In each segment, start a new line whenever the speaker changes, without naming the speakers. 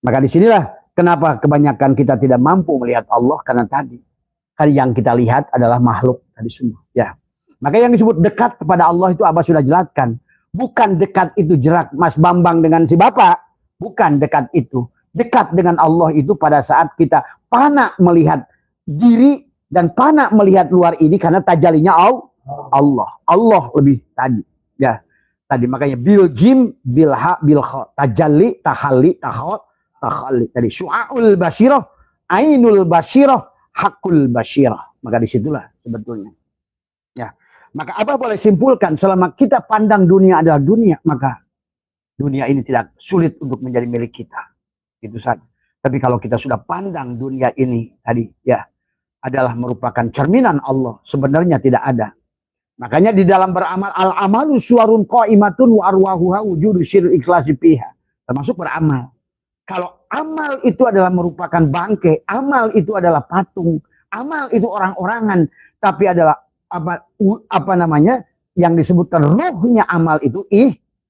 Maka disinilah kenapa kebanyakan kita tidak mampu melihat Allah, karena tadi kan yang kita lihat adalah makhluk tadi semua. Ya, maka yang disebut dekat kepada Allah itu Abah sudah jelaskan. Bukan dekat itu jerak Mas Bambang dengan si Bapak. Bukan dekat itu. Dekat dengan Allah itu pada saat kita panak melihat diri dan panak melihat luar ini, karena tajalinya Allah. Allah lebih tadi. Ya, tadi makanya bil jim bil ha bil kha, tajalli tahalli takhalli tadi syu'aul basyirah, ainul basyirah, hakul basyirah. Maka disitulah sebetulnya. Ya, maka Abah boleh simpulkan, selama kita pandang dunia adalah dunia, maka dunia ini tidak sulit untuk menjadi milik kita. Itu saja. Tapi kalau kita sudah pandang dunia ini tadi ya adalah merupakan cerminan Allah, sebenarnya tidak ada. Makanya di dalam beramal, al-amalu suwarun qaimatun wa arwahuha wujudu syiril ikhlasi fiha. Termasuk beramal. Kalau amal itu adalah merupakan bangkai, amal itu adalah patung, amal itu orang-orangan, tapi adalah apa namanya yang disebutkan ruhnya amal itu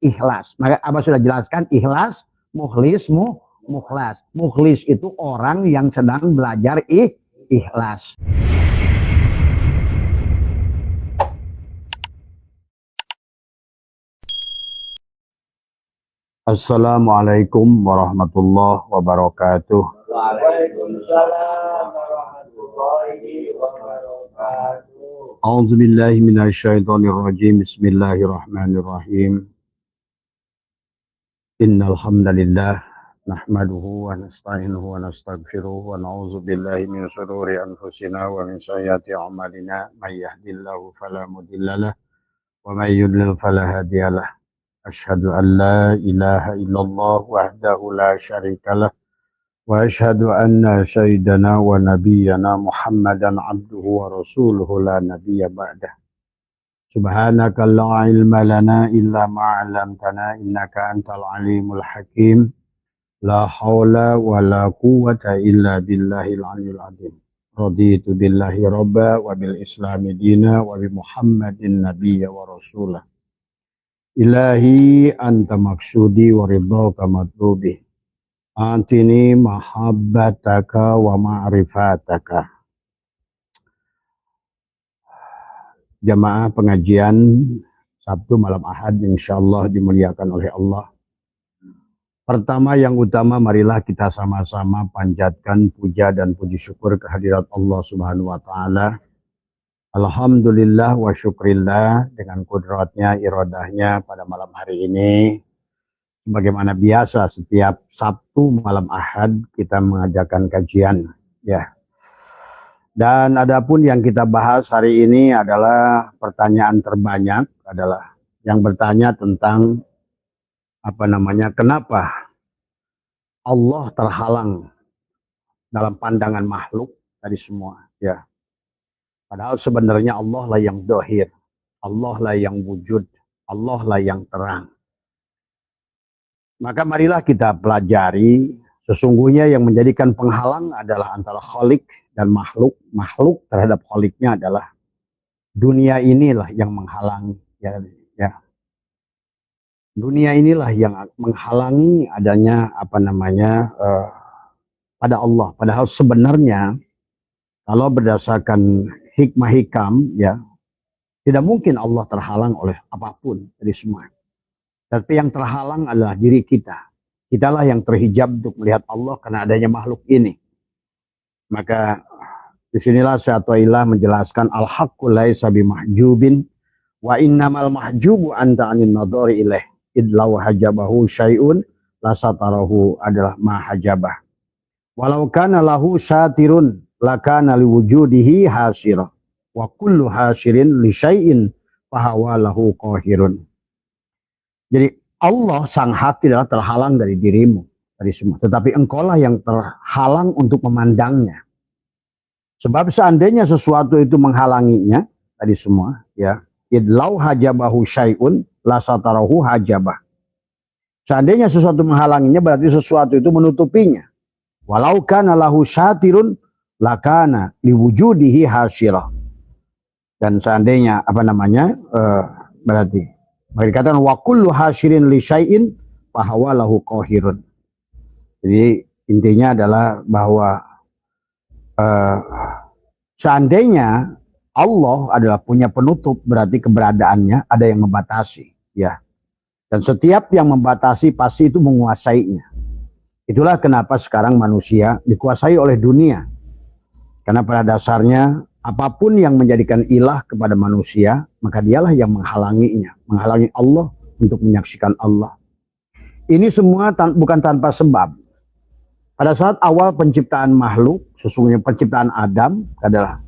ikhlas. Maka Abah sudah jelaskan ikhlas, mukhlis, mukhlas. Mukhlis itu orang yang sedang belajar ikhlas. Assalamualaikum warahmatullahi wabarakatuh.
Waalaikumsalam warahmatullahi wabarakatuh.
A'udzu billahi minasyaitonir rajim. Bismillahirrahmanirrahim. Innal hamdalillah nahmaduhu wa nasta'inuhu wa nastaghfiruh wa na'udzu billahi min shururi anfusina wa min sayyiati a'malina. May yahdihillahu fala mudhillalah wa may yudlil fala hadiyalah. Asyhadu an la ilaha illallah wahdahu la syarikalah wa asyhadu anna sayyidana wa nabiyyana Muhammadan abduhu wa rasuluhu la nabiyya ba'dah. Subhanaka la ilma lana illa ma 'allamtana innaka antal alimul hakim. La haula wa la quwwata illa billahil aliyyil azim. Raditu billahi rabba wa bil islami dina wa bi Muhammadin nabiyya wa rasulah. Ilahi anta maksudi wa ridhaka matlubi. Antini mahabbataka wa ma'rifataka. Jamaah pengajian Sabtu malam Ahad insyaallah dimuliakan oleh Allah. Pertama yang utama, marilah kita sama-sama panjatkan puja dan puji syukur kehadirat Allah Subhanahu wa taala. Alhamdulillah wa syukrillah, dengan kudratnya, iradahnya pada malam hari ini. Sebagaimana biasa setiap Sabtu malam Ahad kita mengadakan kajian ya. Dan adapun yang kita bahas hari ini adalah pertanyaan terbanyak adalah yang bertanya tentang kenapa Allah terhalang dalam pandangan makhluk tadi semua ya. Padahal sebenarnya Allah lah yang dohir, Allah lah yang wujud, Allah lah yang terang. Maka marilah kita pelajari, sesungguhnya yang menjadikan penghalang adalah antara khalik dan makhluk. Makhluk terhadap khaliknya adalah dunia inilah yang menghalangi. Ya. Dunia inilah yang menghalangi adanya pada Allah. Padahal sebenarnya kalau berdasarkan hikmah hikam ya, tidak mungkin Allah terhalang oleh apapun dari semua. Tapi yang terhalang adalah diri kita. Kitalah yang terhijab untuk melihat Allah karena adanya makhluk ini. Maka disinilah Syaikhullah menjelaskan al-haqqu laisa bimahjubin wa innamal mahjubu anta anin nadhari ilaih idlaw hajabahu syai'un la satarahu adalah ma hajabah. Walau kana lahu syatirun lakana liwujudihi hasirah wa kullu hasirin li syai'in fahawa lahu qahirun. Jadi Allah sang hak tidaklah terhalang dari dirimu, dari semua, tetapi engkaulah yang terhalang untuk memandangnya. Sebab seandainya sesuatu itu menghalanginya tadi semua ya, idlau hajabahu syai'un la satarahu hajabah. Seandainya sesuatu menghalanginya berarti sesuatu itu menutupinya. Walau kana lahu syatirun lakana liwujudihi hasyirah. Dan seandainya berarti dikatakan wa kullu hasyirin li syai'in fahawa lahu qahirun. Jadi intinya adalah bahwa eh, seandainya Allah adalah punya penutup, berarti keberadaannya ada yang membatasi, ya. Dan setiap yang membatasi pasti itu menguasainya. Itulah kenapa sekarang manusia dikuasai oleh dunia. Karena pada dasarnya apapun yang menjadikan ilah kepada manusia, maka dialah yang menghalanginya, menghalangi Allah untuk menyaksikan Allah. Ini semua bukan tanpa sebab. Pada saat awal penciptaan makhluk, sesungguhnya penciptaan Adam adalah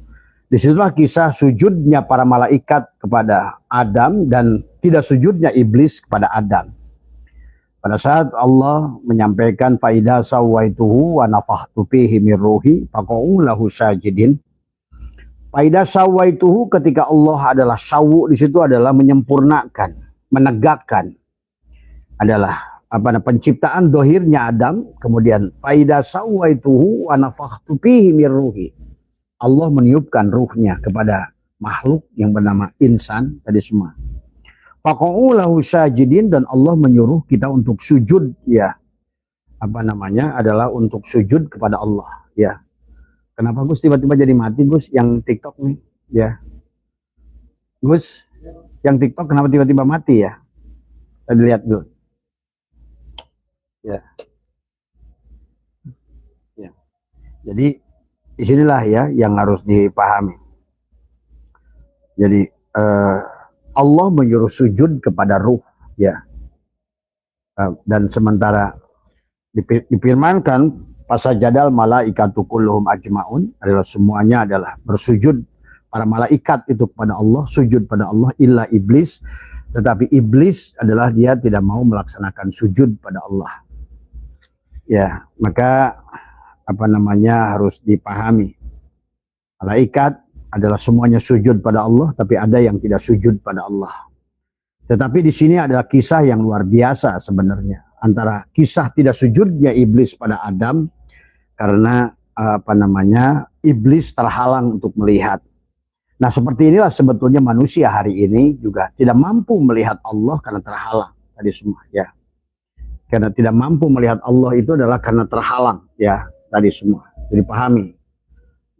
disitulah kisah sujudnya para malaikat kepada Adam dan tidak sujudnya iblis kepada Adam. Pada saat Allah menyampaikan faida sawaituhu wa nafakhtu fihi min ruhi faqa'u lahu sajidin. Faida sawaituhu ketika Allah adalah sawu di situ adalah menyempurnakan, menegakkan. Adalah penciptaan dohirnya Adam, kemudian faida sawaituhu wa nafakhtu fihi min ruhi. Allah meniupkan ruhnya kepada makhluk yang bernama insan tadi semua. Faqa'u lahu sajidin, dan Allah menyuruh kita untuk sujud, ya. Adalah untuk sujud kepada Allah, ya. Kenapa Gus tiba-tiba jadi mati Gus yang TikTok nih, ya. Gus, yang TikTok kenapa tiba-tiba mati ya? Kita lihat dulu. Ya. Ya. Jadi disinilah ya yang harus dipahami. Jadi Allah menyuruh sujud kepada ruh, ya. Dan sementara difirmankan fasajadal malaikatu kulluhum ajmaun, adalah semuanya adalah bersujud, para malaikat itu kepada Allah, sujud pada Allah illa iblis, tetapi iblis adalah dia tidak mau melaksanakan sujud pada Allah. Ya, maka harus dipahami. Malaikat adalah semuanya sujud pada Allah, tapi ada yang tidak sujud pada Allah. Tetapi di sini adalah kisah yang luar biasa sebenarnya antara kisah tidak sujudnya iblis pada Adam karena iblis terhalang untuk melihat. Nah, seperti inilah sebetulnya manusia hari ini juga tidak mampu melihat Allah karena terhalang tadi semua, ya. Karena tidak mampu melihat Allah itu adalah karena terhalang, ya, tadi semua. Jadi pahami.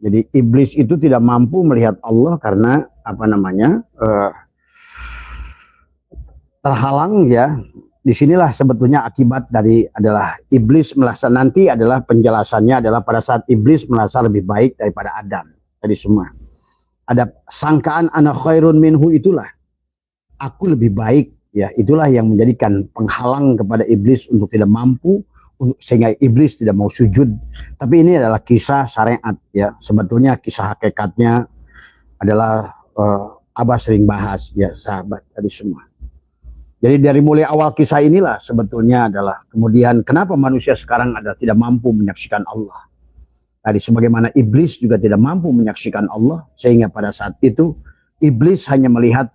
Jadi iblis itu tidak mampu melihat Allah karena terhalang, ya. Disinilah sebetulnya akibat dari adalah iblis merasa, nanti adalah penjelasannya adalah pada saat iblis merasa lebih baik daripada Adam tadi semua. Ada sangkaan ana khairun minhu, itulah aku lebih baik, ya. Itulah yang menjadikan penghalang kepada iblis untuk tidak mampu, sehingga iblis tidak mau sujud. Tapi ini adalah kisah syariat, ya. Sebetulnya kisah hakikatnya adalah Abah sering bahas, ya sahabat tadi semua. Jadi dari mulai awal kisah inilah sebetulnya adalah kemudian kenapa manusia sekarang adalah tidak mampu menyaksikan Allah. Tadi sebagaimana iblis juga tidak mampu menyaksikan Allah, sehingga pada saat itu iblis hanya melihat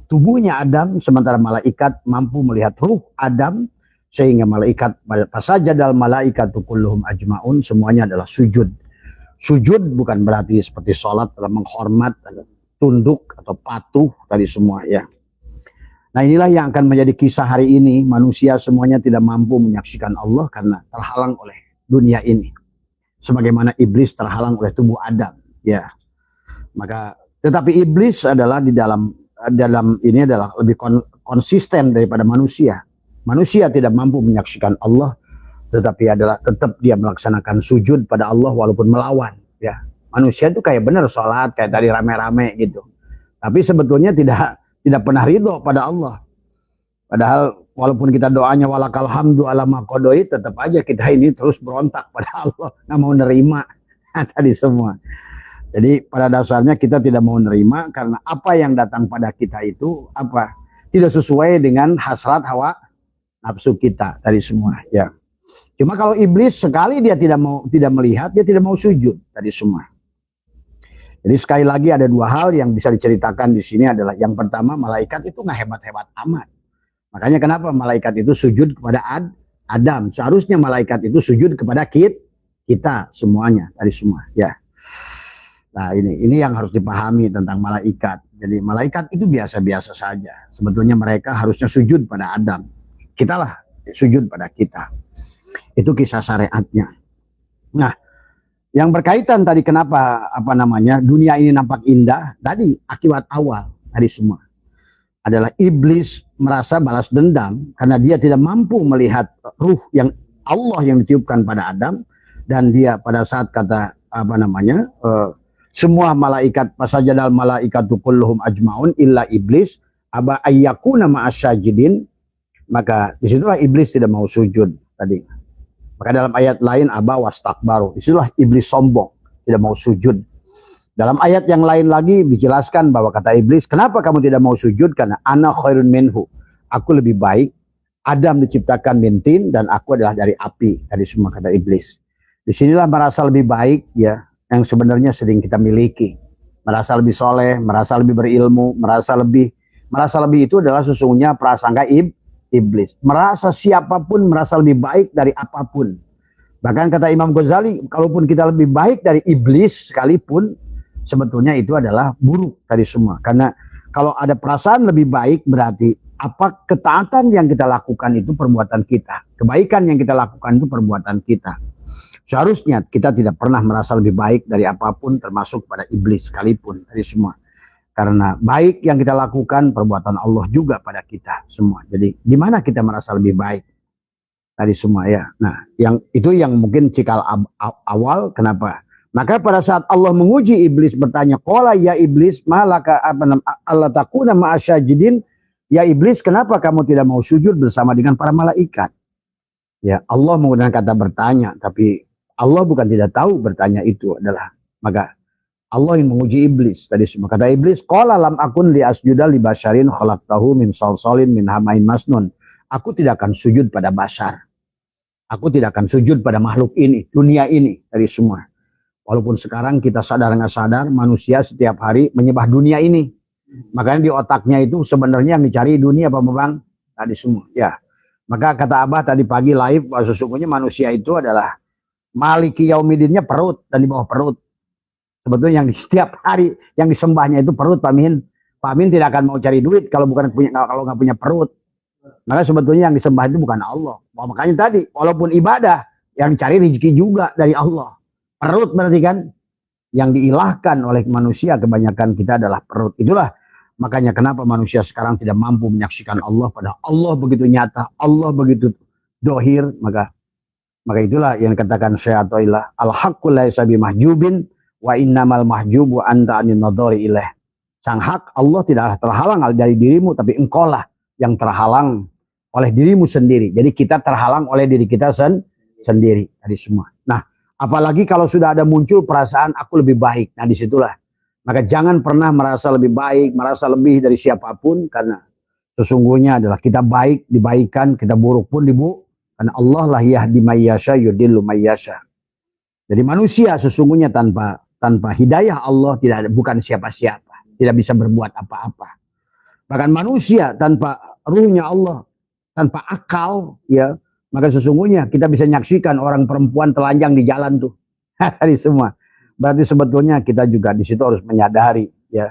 tubuhnya Adam, sementara malaikat mampu melihat ruh Adam, sehingga malaikat fasajadal malaikatu kulluhum ajmaun, semuanya adalah sujud. Sujud bukan berarti seperti sholat dalam menghormat, tunduk atau patuh tadi semua, ya. Nah, inilah yang akan menjadi kisah hari ini. Manusia semuanya tidak mampu menyaksikan Allah karena terhalang oleh dunia ini. Sebagaimana iblis terhalang oleh tubuh Adam, ya. Maka tetapi iblis adalah di dalam ini adalah lebih konsisten daripada manusia. Manusia tidak mampu menyaksikan Allah, tetapi adalah tetap dia melaksanakan sujud pada Allah walaupun melawan, ya. Manusia itu kayak benar sholat, kayak tadi rame-rame gitu. Tapi sebetulnya tidak pernah ridho pada Allah. Padahal walaupun kita doanya walakal hamdu ala ma qadoi, tetap aja kita ini terus berontak pada Allah, nggak mau nerima tadi semua. Jadi pada dasarnya kita tidak mau nerima karena apa yang datang pada kita itu tidak sesuai dengan hasrat hawa nafsu kita tadi semua, ya. Cuma kalau iblis sekali dia tidak melihat, dia tidak mau sujud tadi semua. Jadi sekali lagi ada dua hal yang bisa diceritakan di sini adalah yang pertama, malaikat itu nggak hebat-hebat amat. Makanya kenapa malaikat itu sujud kepada Adam? Seharusnya malaikat itu sujud kepada kita semuanya tadi semua, ya. Nah, ini yang harus dipahami tentang malaikat. Jadi malaikat itu biasa-biasa saja. Sebetulnya mereka harusnya sujud pada Adam. Kitalah sujud pada kita. Itu kisah syariatnya. Nah, yang berkaitan tadi kenapa dunia ini nampak indah, tadi akibat awal tadi semua adalah iblis merasa balas dendam karena dia tidak mampu melihat ruh yang Allah yang ditiupkan pada Adam, dan dia pada saat kata semua malaikat fasajadal malaikatu kulluhum ajmaun illa iblis aba ayyakuna ma'asyajidin, maka disitulah iblis tidak mau sujud tadi. Maka dalam ayat lain aba wastakbaru, disitulah iblis sombong, tidak mau sujud. Dalam ayat yang lain lagi dijelaskan bahwa kata iblis, kenapa kamu tidak mau sujud? Karena ana khairun minhu, aku lebih baik. Adam diciptakan min tin dan aku adalah dari api. Dari semua kata iblis. Disinilah merasa lebih baik ya, yang sebenarnya sering kita miliki. Merasa lebih soleh, merasa lebih berilmu, merasa lebih itu adalah sesungguhnya prasangka iblis. Merasa siapapun merasa lebih baik dari apapun. Bahkan kata Imam Ghazali, kalaupun kita lebih baik dari iblis sekalipun, sebetulnya itu adalah buruk tadi semua. Karena kalau ada perasaan lebih baik, berarti apa ketaatan yang kita lakukan itu perbuatan kita. Kebaikan yang kita lakukan itu perbuatan kita. Seharusnya kita tidak pernah merasa lebih baik dari apapun, termasuk pada iblis sekalipun tadi semua. Karena baik yang kita lakukan perbuatan Allah juga pada kita semua. Jadi di mana kita merasa lebih baik tadi semua ya. Nah, yang itu yang mungkin cikal awal kenapa. Maka pada saat Allah menguji iblis bertanya, qala ya iblis malaka Allah takuna ma'asyajidin, ya iblis kenapa kamu tidak mau sujud bersama dengan para malaikat? Ya, Allah menggunakan kata bertanya, tapi Allah bukan tidak tahu bertanya itu adalah, maka Allah yang menguji iblis tadi semua. Kata iblis, qala lam akun li asjuda li basyarin khalaqtahu min salsalin min hamain masnun. Aku tidak akan sujud pada bashar. Aku tidak akan sujud pada makhluk ini, dunia ini tadi semua. Walaupun sekarang kita sadar nggak sadar, manusia setiap hari menyembah dunia ini. Makanya di otaknya itu sebenarnya yang dicari dunia apa Bang? Tadi semua. Ya. Maka kata Abah tadi pagi live bahwa sesungguhnya manusia itu adalah maliki yaumidinnya perut dan di bawah perut. Sebetulnya yang di setiap hari yang disembahnya itu perut, Pak Min. Pak Min tidak akan mau cari duit kalau nggak punya perut. Maka sebetulnya yang disembah itu bukan Allah. Makanya tadi walaupun ibadah yang dicari rezeki juga dari Allah. Perut berarti kan yang diilahkan oleh manusia kebanyakan kita adalah perut. Itulah makanya kenapa manusia sekarang tidak mampu menyaksikan Allah, pada Allah begitu nyata, Allah begitu dohir. Maka itulah yang dikatakan syai'atullah al-haqqu laisa bimahjubin wa innamal mahjubu anta anin nadhari ilaih. Sang hak Allah tidaklah terhalang dari dirimu, tapi engkaulah yang terhalang oleh dirimu sendiri. Jadi kita terhalang oleh diri kita sendiri tadi semua. Nah, apalagi kalau sudah ada muncul perasaan aku lebih baik. Nah disitulah. Maka jangan pernah merasa lebih baik, merasa lebih dari siapapun. Karena sesungguhnya adalah kita baik, dibaikan, kita buruk pun karena Allah lah yahdi mayyasha yudillu mayyasha. Jadi manusia sesungguhnya tanpa hidayah Allah bukan siapa-siapa. Tidak bisa berbuat apa-apa. Bahkan manusia tanpa ruhnya Allah, tanpa akal, ya, maka sesungguhnya kita bisa menyaksikan orang perempuan telanjang di jalan tuh. Tadi semua. Berarti sebetulnya kita juga di situ harus menyadari, ya.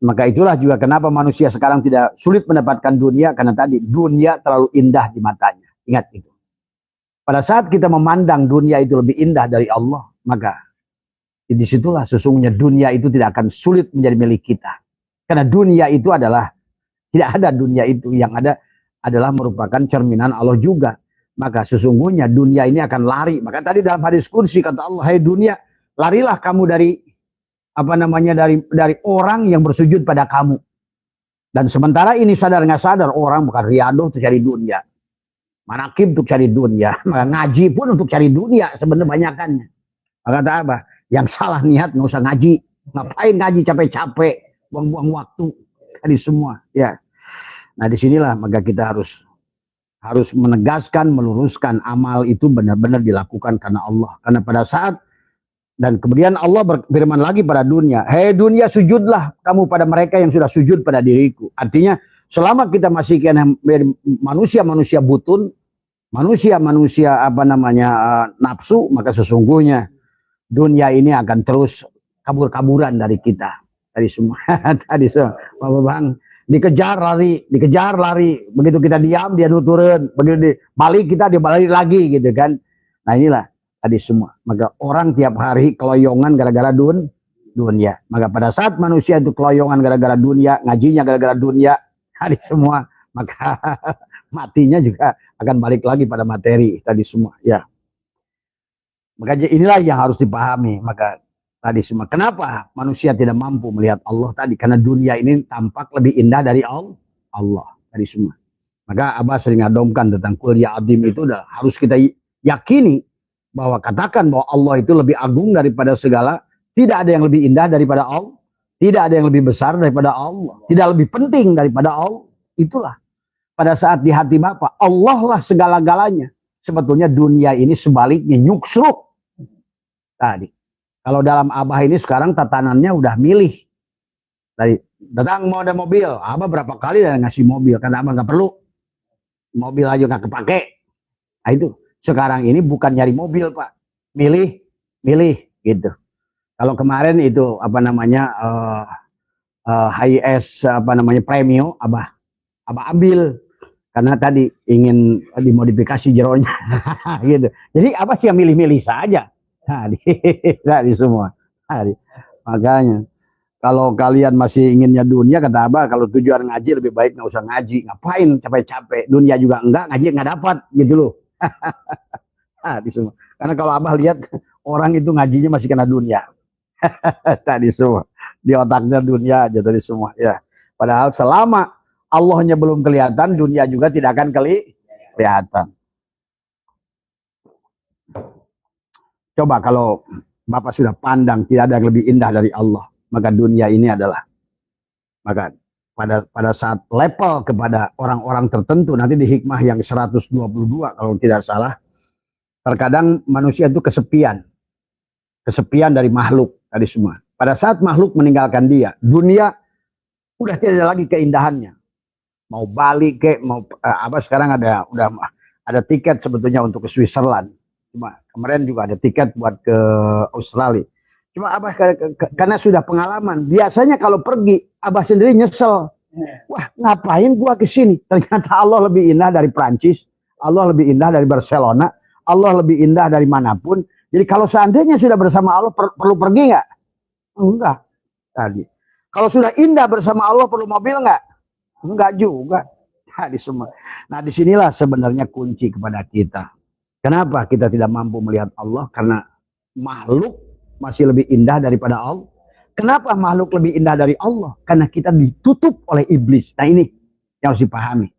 Maka itulah juga kenapa manusia sekarang tidak sulit mendapatkan dunia, karena tadi dunia terlalu indah di matanya. Ingat itu. Pada saat kita memandang dunia itu lebih indah dari Allah, maka disitulah sesungguhnya dunia itu tidak akan sulit menjadi milik kita. Karena dunia itu adalah, tidak ada dunia itu, yang ada adalah merupakan cerminan Allah juga. Maka sesungguhnya dunia ini akan lari. Maka tadi dalam hadis kursi kata Allah, hai dunia, larilah kamu dari dari orang yang bersujud pada kamu. Dan sementara ini sadar nggak sadar orang bukan riadoh untuk cari dunia, manakib untuk cari dunia, maka ngaji pun untuk cari dunia sebenarnya banyakannya. Maka kata apa? Yang salah niat nggak usah ngaji. Ngapain ngaji capek-capek? Buang-buang waktu tadi semua, ya. Nah disinilah maka kita harus menegaskan, meluruskan amal itu benar-benar dilakukan karena Allah. Karena pada saat dan kemudian Allah berfirman lagi pada dunia, hei dunia sujudlah kamu pada mereka yang sudah sujud pada diriku. Artinya selama kita masih manusia butun, manusia nafsu, maka sesungguhnya dunia ini akan terus kabur-kaburan dari kita. Tadi semua, Bapak Bang. dikejar lari. Begitu kita diam dia nuturun, begitu balik kita dia balik lagi gitu kan. Nah inilah tadi semua. Maka orang tiap hari keloyongan gara-gara dunia. Maka pada saat manusia itu keloyongan gara-gara dunia, ngajinya gara-gara dunia, tadi semua, maka matinya juga akan balik lagi pada materi tadi semua. Ya. Maka inilah yang harus dipahami. Maka tadi semua. Kenapa manusia tidak mampu melihat Allah tadi? Karena dunia ini tampak lebih indah dari Allah tadi semua. Maka Abah sering adomkan tentang kuliah adim itu udah harus kita yakini bahwa katakan bahwa Allah itu lebih agung daripada segala. Tidak ada yang lebih indah daripada Allah. Tidak ada yang lebih besar daripada Allah. Tidak lebih penting daripada Allah. Itulah pada saat di hati Bapak Allah lah segala-galanya. Sebetulnya dunia ini sebaliknya nyuksruk tadi. Kalau dalam Abah ini sekarang tatanannya udah milih. Tadi datang mau ada mobil, Abah berapa kali udah ngasih mobil karena Abah nggak perlu. Mobil aja nggak kepake. Nah itu sekarang ini bukan nyari mobil Pak, milih gitu. Kalau kemarin itu apa namanya HS apa namanya premium, Abah ambil karena tadi ingin dimodifikasi jeronya gitu. Jadi Abah sih milih-milih saja. Tadi semua. Makanya kalau kalian masih inginnya dunia, kata Abah, kalau tujuan ngaji lebih baik nggak usah ngaji. Ngapain capek-capek? Dunia juga enggak, ngaji nggak dapat gitu loh. Tadi semua. Karena kalau Abah lihat orang itu ngajinya masih kena dunia. Tadi semua. Di otaknya dunia aja tadi semua. Ya. Padahal selama Allahnya belum kelihatan, dunia juga tidak akan kelihatan. Coba kalau Bapak sudah pandang tidak ada yang lebih indah dari Allah, maka dunia ini adalah, maka pada saat level kepada orang-orang tertentu, nanti di hikmah yang 122 kalau tidak salah, terkadang manusia itu kesepian dari makhluk tadi semua. Pada saat makhluk meninggalkan dia, dunia udah tidak ada lagi keindahannya. Mau balik mau apa sekarang udah ada tiket sebetulnya untuk ke Switzerland. Cuma kemarin juga ada tiket buat ke Australia. Cuma Abah karena sudah pengalaman. Biasanya kalau pergi, Abah sendiri nyesel. Wah, ngapain gua ke sini? Ternyata Allah lebih indah dari Prancis, Allah lebih indah dari Barcelona, Allah lebih indah dari manapun. Jadi kalau seandainya sudah bersama Allah, perlu pergi nggak? Enggak. Tadi. Kalau sudah indah bersama Allah, perlu mobil nggak? Enggak juga. Tadi semua. Nah, disinilah sebenarnya kunci kepada kita. Kenapa kita tidak mampu melihat Allah? Karena makhluk masih lebih indah daripada Allah. Kenapa makhluk lebih indah dari Allah? Karena kita ditutup oleh iblis. Nah ini yang harus dipahami.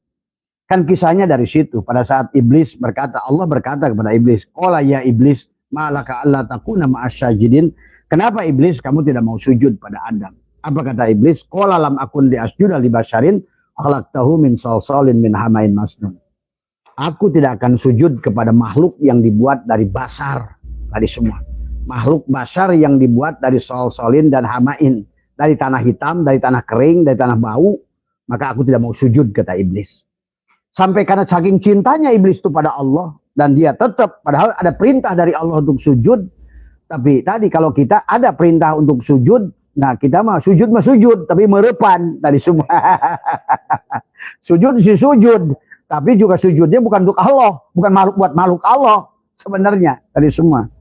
Kan kisahnya dari situ. Pada saat iblis berkata, Allah berkata kepada iblis, "Qala ya iblis, malaka alla takuna ma'asyajidin." Kenapa iblis kamu tidak mau sujud pada Adam? Apa kata iblis? Qala lam akun li asjuda li basyarin khalaqtahu min salsalin min hamain masnun. Aku tidak akan sujud kepada makhluk yang dibuat dari basar tadi semua. Makhluk basar yang dibuat dari sol-solin dan hamain. Dari tanah hitam, dari tanah kering, dari tanah bau. Maka aku tidak mau sujud, kata iblis. Sampai karena saking cintanya iblis itu pada Allah. Dan dia tetap, padahal ada perintah dari Allah untuk sujud. Tapi tadi kalau kita ada perintah untuk sujud. Nah kita mah sujud, tapi merepan tadi semua. Sujud sih sujud. Tapi juga sujudnya bukan untuk Allah, bukan buat makhluk Allah sebenarnya tadi semua.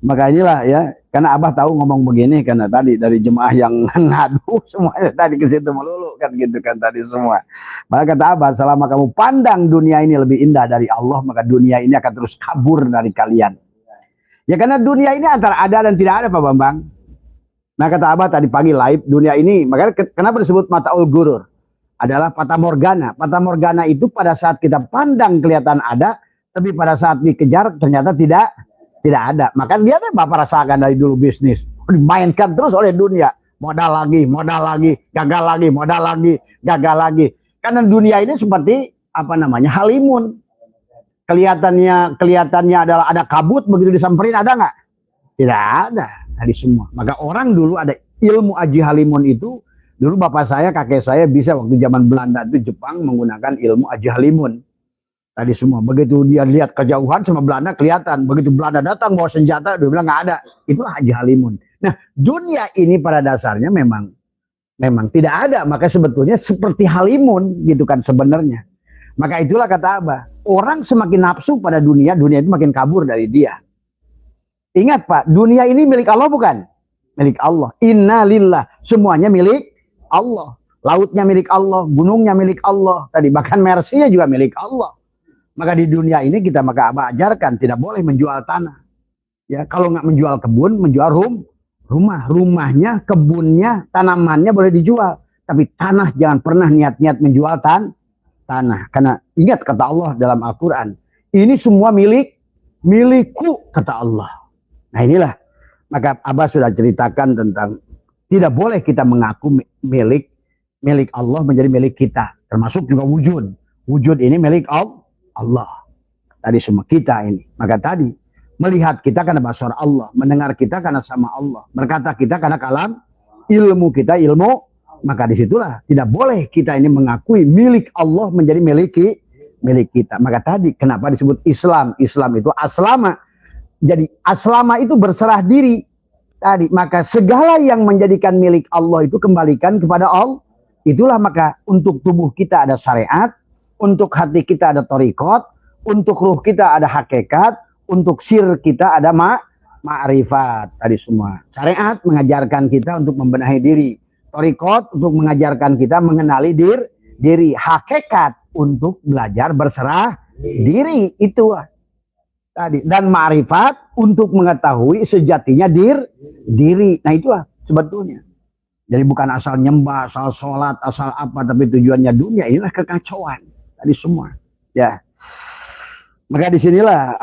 Maka inilah ya, karena Abah tahu ngomong begini karena tadi dari jemaah yang ngadu semuanya tadi ke situ melulu kan gitu kan tadi semua. Maka kata Abah, selama kamu pandang dunia ini lebih indah dari Allah, maka dunia ini akan terus kabur dari kalian. Ya karena dunia ini antara ada dan tidak ada Pak Bambang. Nah kata Abah tadi pagi live, dunia ini makanya kenapa disebut mataul gurur? Adalah fata morgana. Fata morgana itu pada saat kita pandang kelihatan ada, tapi pada saat dikejar ternyata tidak ada. Maka dia Bapak rasakan dari dulu bisnis. Dimainkan terus oleh dunia. Modal lagi, gagal lagi, modal lagi, gagal lagi. Karena dunia ini seperti apa namanya halimun. Kelihatannya adalah ada kabut, begitu disamperin ada nggak? Tidak ada. Tadi semua. Maka orang dulu ada ilmu aji halimun itu. Dulu bapak saya, kakek saya bisa waktu zaman Belanda itu Jepang menggunakan ilmu aji halimun. Tadi semua. Begitu dia lihat kejauhan sama Belanda kelihatan. Begitu Belanda datang bawa senjata, dia bilang nggak ada. Itulah aji halimun. Nah dunia ini pada dasarnya memang Memang tidak ada, maka sebetulnya seperti halimun gitu kan sebenarnya. Maka itulah kata Abah, orang semakin nafsu pada dunia, dunia itu makin kabur dari dia. Ingat Pak, dunia ini milik Allah bukan? Milik Allah. Inna lillah, semuanya milik Allah. Lautnya milik Allah, gunungnya milik Allah. Tadi bahkan mersinya juga milik Allah. Maka di dunia ini kita maka Abah ajarkan tidak boleh menjual tanah. Ya, kalau nggak menjual kebun, menjual rumahnya, kebunnya, tanamannya boleh dijual. Tapi tanah jangan pernah niat-niat menjual tanah. Karena ingat kata Allah dalam Al-Quran, ini semua milikku kata Allah. Nah inilah, maka Abah sudah ceritakan tentang tidak boleh kita mengaku milik Allah menjadi milik kita. Termasuk juga wujud. Wujud ini milik Allah. Tadi semua kita ini. Maka tadi, melihat kita karena basar Allah. Mendengar kita karena sama Allah. Berkata kita karena kalam. Ilmu kita ilmu. Maka disitulah tidak boleh kita ini mengakui milik Allah menjadi milik kita. Maka tadi kenapa disebut Islam? Islam itu aslama. Jadi aslama itu berserah diri. Tadi maka segala yang menjadikan milik Allah itu kembalikan kepada Allah. Itulah maka untuk tubuh kita ada syariat. Untuk hati kita ada thariqat. Untuk ruh kita ada hakikat. Untuk sir kita ada ma'rifat. Tadi semua. Syariat mengajarkan kita untuk membenahi diri. Thariqat untuk mengajarkan kita mengenali diri. Hakikat untuk belajar berserah diri. Itu tadi. Dan ma'rifat untuk mengetahui sejatinya diri. Nah itulah sebetulnya. Jadi bukan asal nyembah, asal sholat, asal apa. Tapi tujuannya dunia. Inilah kekacauan. Tadi semua. Ya. Maka disinilah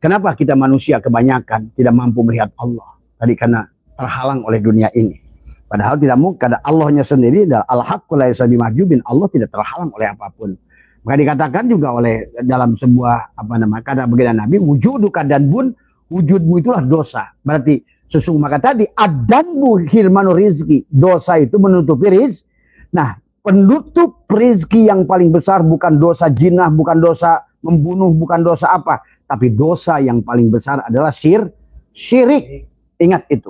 kenapa kita manusia kebanyakan tidak mampu melihat Allah. Tadi karena terhalang oleh dunia ini. Padahal tidak mungkin. Allahnya sendiri adalah al-haqqu laisa bimahjubin. Allah tidak terhalang oleh apapun. Maka dikatakan juga oleh dalam sebuah kata baginda Nabi, wujuduka dan bun, wujudmu itulah dosa. Berarti sesungguhnya maka tadi adanbu hirmanu rizki, dosa itu menutupi rizki. Nah, penutup rizki yang paling besar bukan dosa jinah, bukan dosa membunuh, bukan dosa apa, tapi dosa yang paling besar adalah syirik. Ingat itu.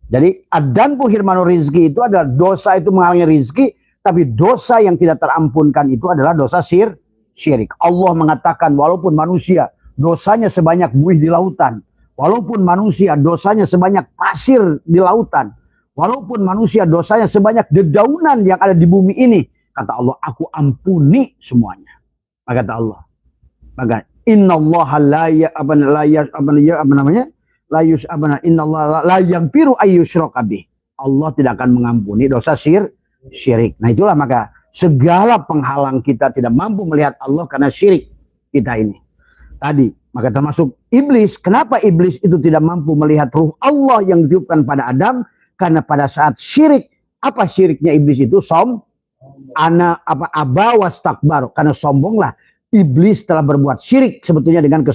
Jadi adanbu hirmanu rizki itu adalah dosa itu menghalangi rizki. Tapi dosa yang tidak terampunkan itu adalah dosa syirik. Allah mengatakan walaupun manusia dosanya sebanyak buih di lautan. Walaupun manusia dosanya sebanyak pasir di lautan. Walaupun manusia dosanya sebanyak dedaunan yang ada di bumi ini. Kata Allah, aku ampuni semuanya. Maka kata Allah. Maka innallaha la yaghfiru ayyushraka bih. Allah tidak akan mengampuni dosa syirik. Nah itulah maka segala penghalang kita tidak mampu melihat Allah karena syirik kita ini. Tadi maka termasuk iblis. Kenapa iblis itu tidak mampu melihat ruh Allah yang ditiupkan pada Adam? Karena pada saat syirik, apa syiriknya iblis itu? Aba wastakbar. Karena sombonglah iblis telah berbuat syirik sebetulnya dengan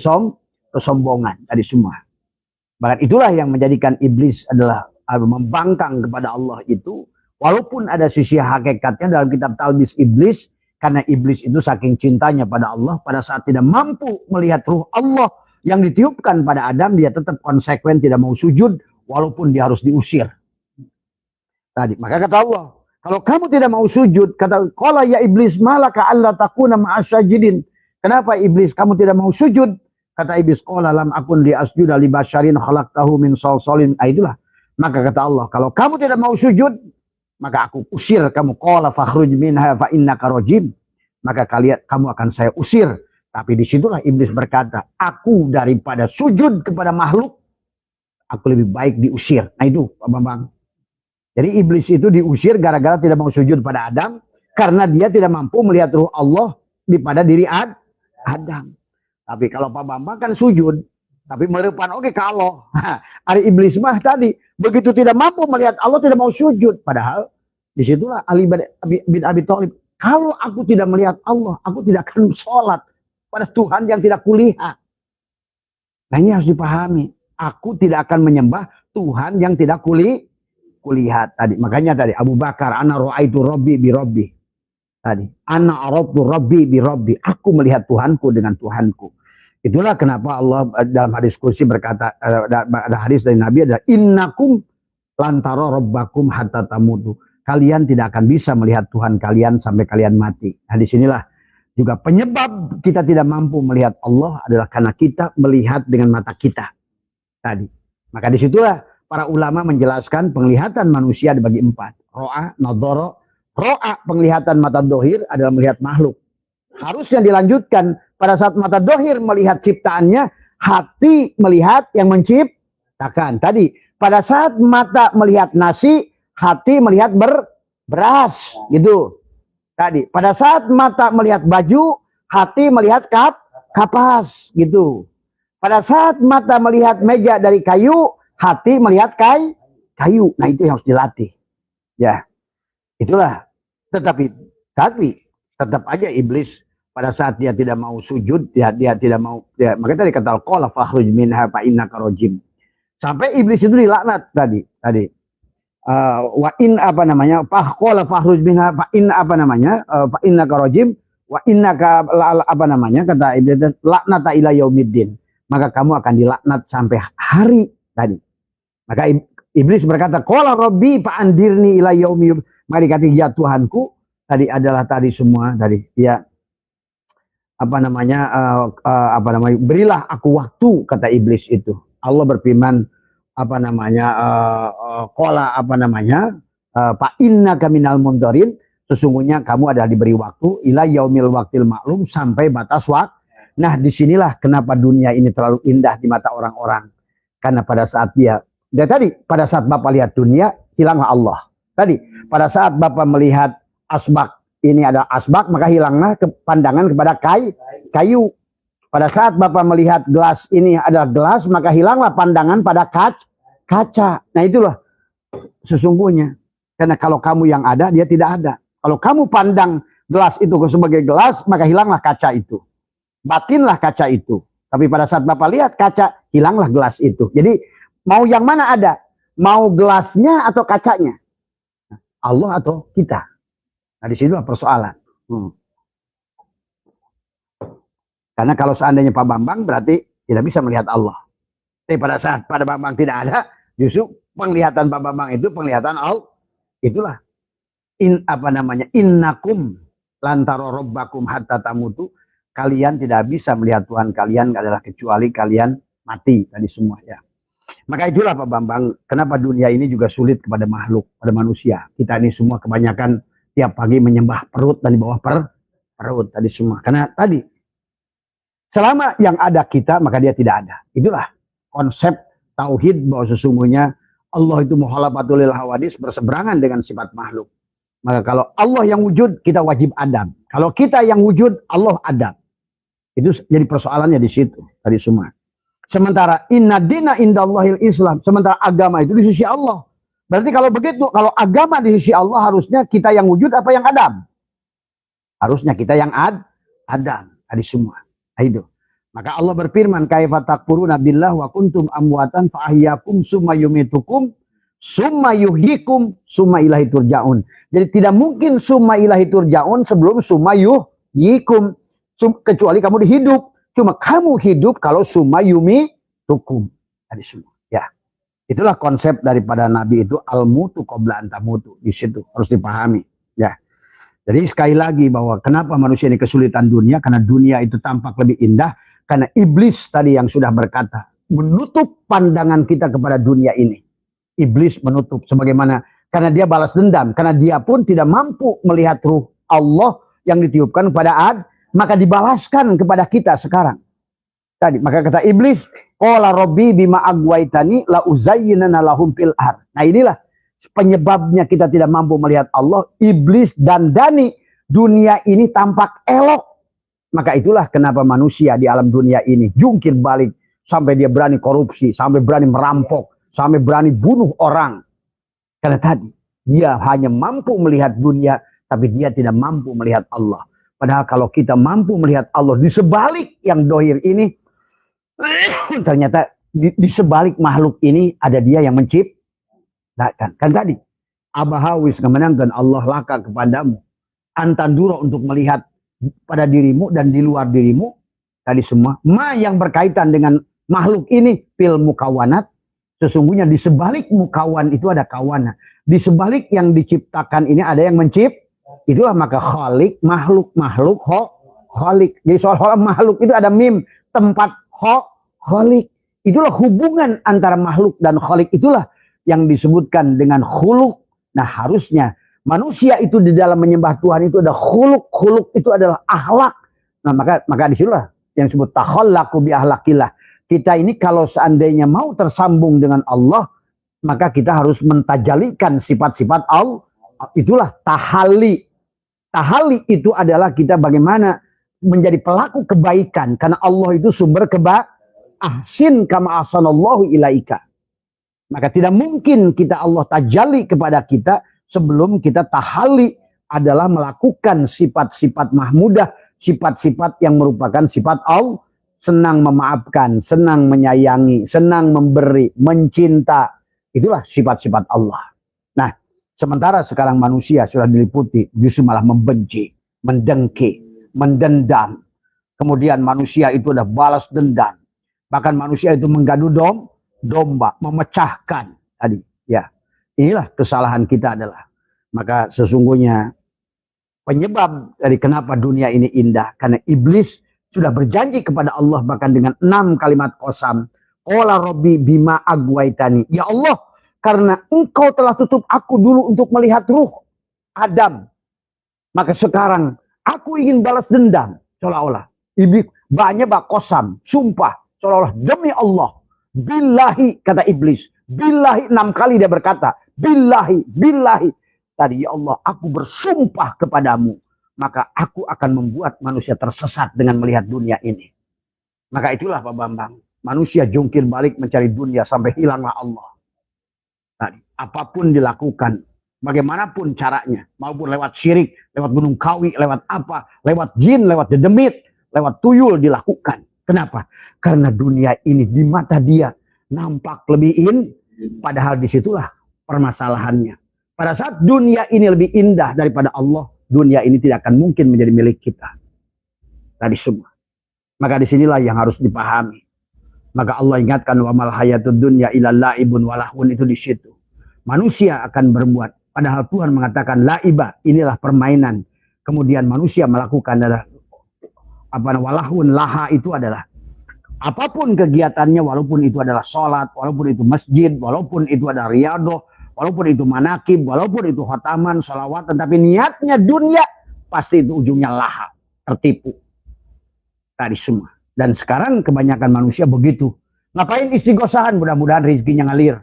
kesombongan tadi semua. Bahkan itulah yang menjadikan iblis adalah membangkang kepada Allah itu. Walaupun ada sisi hakikatnya dalam kitab Talbis Iblis. Karena iblis itu saking cintanya pada Allah. Pada saat tidak mampu melihat ruh Allah yang ditiupkan pada Adam. Dia tetap konsekuen tidak mau sujud. Walaupun dia harus diusir. Tadi. Maka kata Allah. Kalau kamu tidak mau sujud. Kata qala ya iblis malaka alla takuna ma'asyajidin. Kenapa iblis kamu tidak mau sujud? Kata iblis qala lam akun li asjuda li basyarin khalaqtahu min salsalin. Itulah. Maka kata Allah. Kalau kamu tidak mau sujud. Maka aku usir kamu. Qala fakhruj minha fa innaka rajim. Maka kamu akan saya usir. Tapi disitulah iblis berkata, aku daripada sujud kepada makhluk, aku lebih baik diusir. Nah itu Pak Bambang. Jadi iblis itu diusir gara-gara tidak mau sujud pada Adam. Karena dia tidak mampu melihat ruh Allah pada diri Adam. Tapi kalau Pak Bambang kan sujud. Tapi merupakan ke Allah. Ari iblis mah tadi. Begitu tidak mampu melihat Allah tidak mau sujud. Padahal disitulah Ali bin Abi Thalib. Kalau aku tidak melihat Allah. Aku tidak akan sholat pada Tuhan yang tidak kulihat. Nah ini harus dipahami. Aku tidak akan menyembah Tuhan yang tidak kulihat. Tadi. Makanya tadi Abu Bakar. Ana ra'aitu Rabbi bi Rabbi. Tadi. Ana arabtu Rabbi bi Rabbi. Aku melihat Tuhanku dengan Tuhanku. Itulah kenapa Allah dalam hadis kursi berkata, ada hadis dari Nabi adalah innakum lantaro rabbakum hatta tamutu. Kalian tidak akan bisa melihat Tuhan kalian sampai kalian mati. Nah, disinilah juga penyebab kita tidak mampu melihat Allah adalah karena kita melihat dengan mata kita tadi. Maka disitulah para ulama menjelaskan penglihatan manusia dibagi 4. Ro'a, nadhara. Ro'a, penglihatan mata dohir adalah melihat makhluk. Harusnya dilanjutkan pada saat mata dohir melihat ciptaannya, hati melihat yang menciptakan. Tadi pada saat mata melihat nasi, hati melihat beras, gitu. Tadi pada saat mata melihat baju, hati melihat kapas, gitu. Pada saat mata melihat meja dari kayu, hati melihat kayu. Nah, itu yang harus dilatih. Ya, itulah. Tetapi tetap aja iblis pada saat dia tidak mau sujud, dia tidak mau. Ya, makanya tadi kata qala fakhruj minha fa innaka rajim. Sampai iblis itu dilaknat tadi. Wa in apa namanya? Qala fakhruj minha fa in apa namanya? Fa innaka rajim wa innaka apa namanya? Kata iblis laknata ila yaumiddin. Maka kamu akan dilaknat sampai hari tadi. Maka iblis berkata, qala rabbi fa andirni ila yaumi. Maka dikatakan, ya Tuhanku, tadi adalah tadi semua tadi ya berilah aku waktu, kata iblis itu. Allah berfirman fa innaka minal mundarin, sesungguhnya kamu adalah diberi waktu ila yaumil waqtil maklum, sampai batas waktu. Nah, disinilah kenapa dunia ini terlalu indah di mata orang-orang, karena pada saat pada saat Bapak lihat dunia, hilanglah Allah. Tadi pada saat Bapak melihat asbak, ini ada asbak, maka hilanglah pandangan kepada kayu. Pada saat Bapak melihat gelas, ini adalah gelas, maka hilanglah pandangan pada kaca. Nah, itulah sesungguhnya. Karena kalau kamu yang ada, dia tidak ada. Kalau kamu pandang gelas itu sebagai gelas, maka hilanglah kaca itu. Batinlah kaca itu. Tapi pada saat Bapak lihat kaca, hilanglah gelas itu. Jadi mau yang mana ada? Mau gelasnya atau kacanya? Allah atau kita? Nah, di sinilah persoalan. Karena kalau seandainya Pak Bambang berarti tidak bisa melihat Allah. Tapi pada saat Pak Bambang tidak ada, justru penglihatan Pak Bambang itu penglihatan Allah. Itulah innakum lantaro rabbakum hatta tamutu. Kalian tidak bisa melihat Tuhan kalian adalah kecuali kalian mati tadi semua ya. Maka itulah Pak Bambang, kenapa dunia ini juga sulit kepada makhluk, pada manusia. Kita ini semua kebanyakan tiap pagi menyembah perut dan di bawah perut tadi semua. Karena tadi selama yang ada kita, maka dia tidak ada. Itulah konsep tauhid, bahwa sesungguhnya Allah itu mukhalafatul lil hawadis, berseberangan dengan sifat makhluk. Maka kalau Allah yang wujud, kita wajib adab. Kalau kita yang wujud, Allah adab. Itu jadi persoalannya di situ tadi semua. Sementara inna dina indallahil Islam, sementara agama itu di sisi Allah. Berarti kalau begitu, kalau agama di sisi Allah, harusnya kita yang wujud apa yang adam? Harusnya kita yang adam tadi semua. Itu. Maka Allah berfirman, kaifa takfuruna billah wa kuntum amwatan fa ahyakum summa yumitukum summa yuhyikum summa ilahi turja'un. Jadi tidak mungkin summa ilahi turja'un sebelum summa yuhyikum, kecuali kamu dihidup. Cuma kamu hidup kalau summa yumitukum. Tadi semua. Ya. Itulah konsep daripada Nabi itu, al-mutu qabla an tamutu. Di situ harus dipahami. Ya. Jadi sekali lagi bahwa kenapa manusia ini kesulitan dunia, karena dunia itu tampak lebih indah, karena iblis tadi yang sudah berkata, menutup pandangan kita kepada dunia ini. Iblis menutup sebagaimana, karena dia balas dendam, karena dia pun tidak mampu melihat ruh Allah yang ditiupkan kepada maka dibalaskan kepada kita sekarang. Tadi maka kata iblis, qala rabbi bima agwaitani la uzayyinana lahum fil ard. Nah, inilah penyebabnya kita tidak mampu melihat Allah. Iblis dandani dunia ini tampak elok. Maka itulah kenapa manusia di alam dunia ini jungkir balik, sampai dia berani korupsi, sampai berani merampok, sampai berani bunuh orang. Karena tadi dia hanya mampu melihat dunia, tapi dia tidak mampu melihat Allah. Padahal kalau kita mampu melihat Allah di sebalik yang dohir ini, ternyata di sebalik makhluk ini ada dia yang menciptakan. Kan tadi abahawis kemenangkan Allah laka kepadamu, antandura untuk melihat pada dirimu dan di luar dirimu tadi semua. Ma yang berkaitan dengan makhluk ini fil mukawanat, Sesungguhnya di sebalik kawan itu ada kawana. Di sebalik yang diciptakan ini ada yang itulah maka khalik, makhluk, khalik. Jadi soal makhluk itu ada mim, tempat khalik. Itulah hubungan antara makhluk dan khalik, itulah yang disebutkan dengan khuluk. Nah, harusnya manusia itu di dalam menyembah Tuhan itu ada khuluk. Khuluk itu adalah akhlak. Nah, maka disitulah yang disebut takhallaqu bi akhlaqillah. Kita ini kalau seandainya mau tersambung dengan Allah, maka kita harus mentajalikan sifat-sifat Allah. Itulah tahalli. Tahalli itu adalah kita bagaimana menjadi pelaku kebaikan. Karena Allah itu sumber ahsin kama ahsanallahu ilaika. Maka tidak mungkin kita Allah tajalli kepada kita sebelum kita tahalli adalah melakukan sifat-sifat mahmudah. Sifat-sifat yang merupakan sifat Allah. Senang memaafkan, senang menyayangi, senang memberi, mencinta. Itulah sifat-sifat Allah. Nah, sementara sekarang manusia sudah diliputi justru malah membenci, mendengki, mendendam. Kemudian manusia itu udah balas dendam. Bahkan manusia itu menggadu domba, memecahkan. Tadi, ya. Inilah kesalahan kita adalah. Maka sesungguhnya penyebab dari kenapa dunia ini indah. Karena iblis sudah berjanji kepada Allah bahkan dengan 6 kalimat qasam. Qala rabbi bima agwaitani. Ya Allah, karena engkau telah tutup aku dulu untuk melihat ruh Adam. Maka sekarang aku ingin balas dendam. Seolah-olah. Iblis banyak qasam, sumpah. Seolah-olah demi Allah. Billahi, kata iblis. Billahi 6 kali dia berkata. Billahi. Tadi, ya Allah, aku bersumpah kepadamu. Maka aku akan membuat manusia tersesat dengan melihat dunia ini. Maka itulah Pak Bambang. Manusia jungkir balik mencari dunia sampai hilanglah Allah. Tadi, apapun dilakukan, bagaimanapun caranya, maupun lewat syirik, lewat gunung kawi, lewat apa, lewat jin, lewat dedemit, lewat tuyul dilakukan. Kenapa? Karena dunia ini di mata dia nampak lebih padahal disitulah permasalahannya. Pada saat dunia ini lebih indah daripada Allah, dunia ini tidak akan mungkin menjadi milik kita. Tadi semua. Maka disinilah yang harus dipahami. Maka Allah ingatkan wa mal hayatud dunya illa laibun walahun, itu di situ. Manusia akan berbuat. Padahal Tuhan mengatakan laiba, inilah permainan. Kemudian manusia melakukan adalah walahun, laha itu adalah apapun kegiatannya, walaupun itu adalah sholat, walaupun itu masjid, walaupun itu adalah riadoh, walaupun itu manakib, walaupun itu khotaman, sholawat, tetapi niatnya dunia, pasti itu ujungnya laha, tertipu. Tadi semua. Dan sekarang kebanyakan manusia begitu. Ngapain istighosahan? Mudah-mudahan rezekinya ngalir.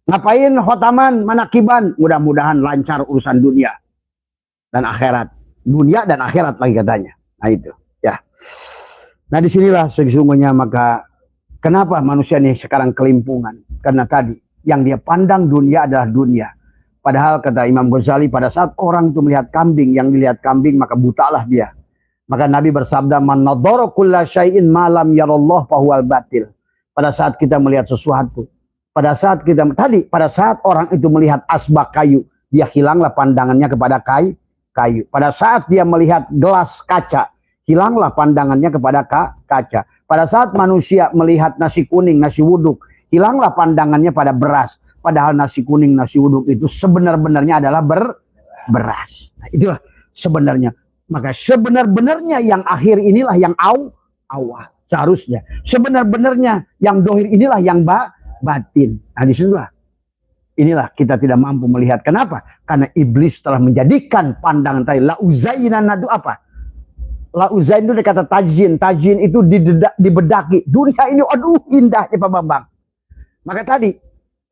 Ngapain khotaman, manakiban? Mudah-mudahan lancar urusan dunia dan akhirat. Dunia dan akhirat lagi katanya. Nah itu. Ya. Nah disinilah sesungguhnya maka kenapa manusia ini sekarang kelimpungan? Karena tadi yang dia pandang dunia adalah dunia. Padahal kata Imam Ghazali, pada saat orang itu melihat kambing, yang dilihat kambing maka butalah dia. Maka Nabi bersabda, man nadhara kulla syai'in ma lam yarallah fahuwal batil. Pada saat kita melihat sesuatu, pada saat orang itu melihat asbak kayu, dia hilanglah pandangannya kepada kayu. Pada saat dia melihat gelas kaca, hilanglah pandangannya kepada kaca. Pada saat manusia melihat nasi kuning, nasi wuduk, hilanglah pandangannya pada beras. Padahal nasi kuning, nasi wuduk itu sebenar-benarnya adalah beras. Nah, itulah sebenarnya. Maka sebenar-benarnya yang akhir inilah yang awal. Seharusnya. Sebenar-benarnya yang dohir inilah yang batin. Nah disitulah. Inilah kita tidak mampu melihat. Kenapa? Karena iblis telah menjadikan pandangan tadi. La uzainan itu apa? La uzain itu kata tajin. Tajin itu dibedaki. Dunia ini aduh indahnya Pak Bambang. Maka tadi.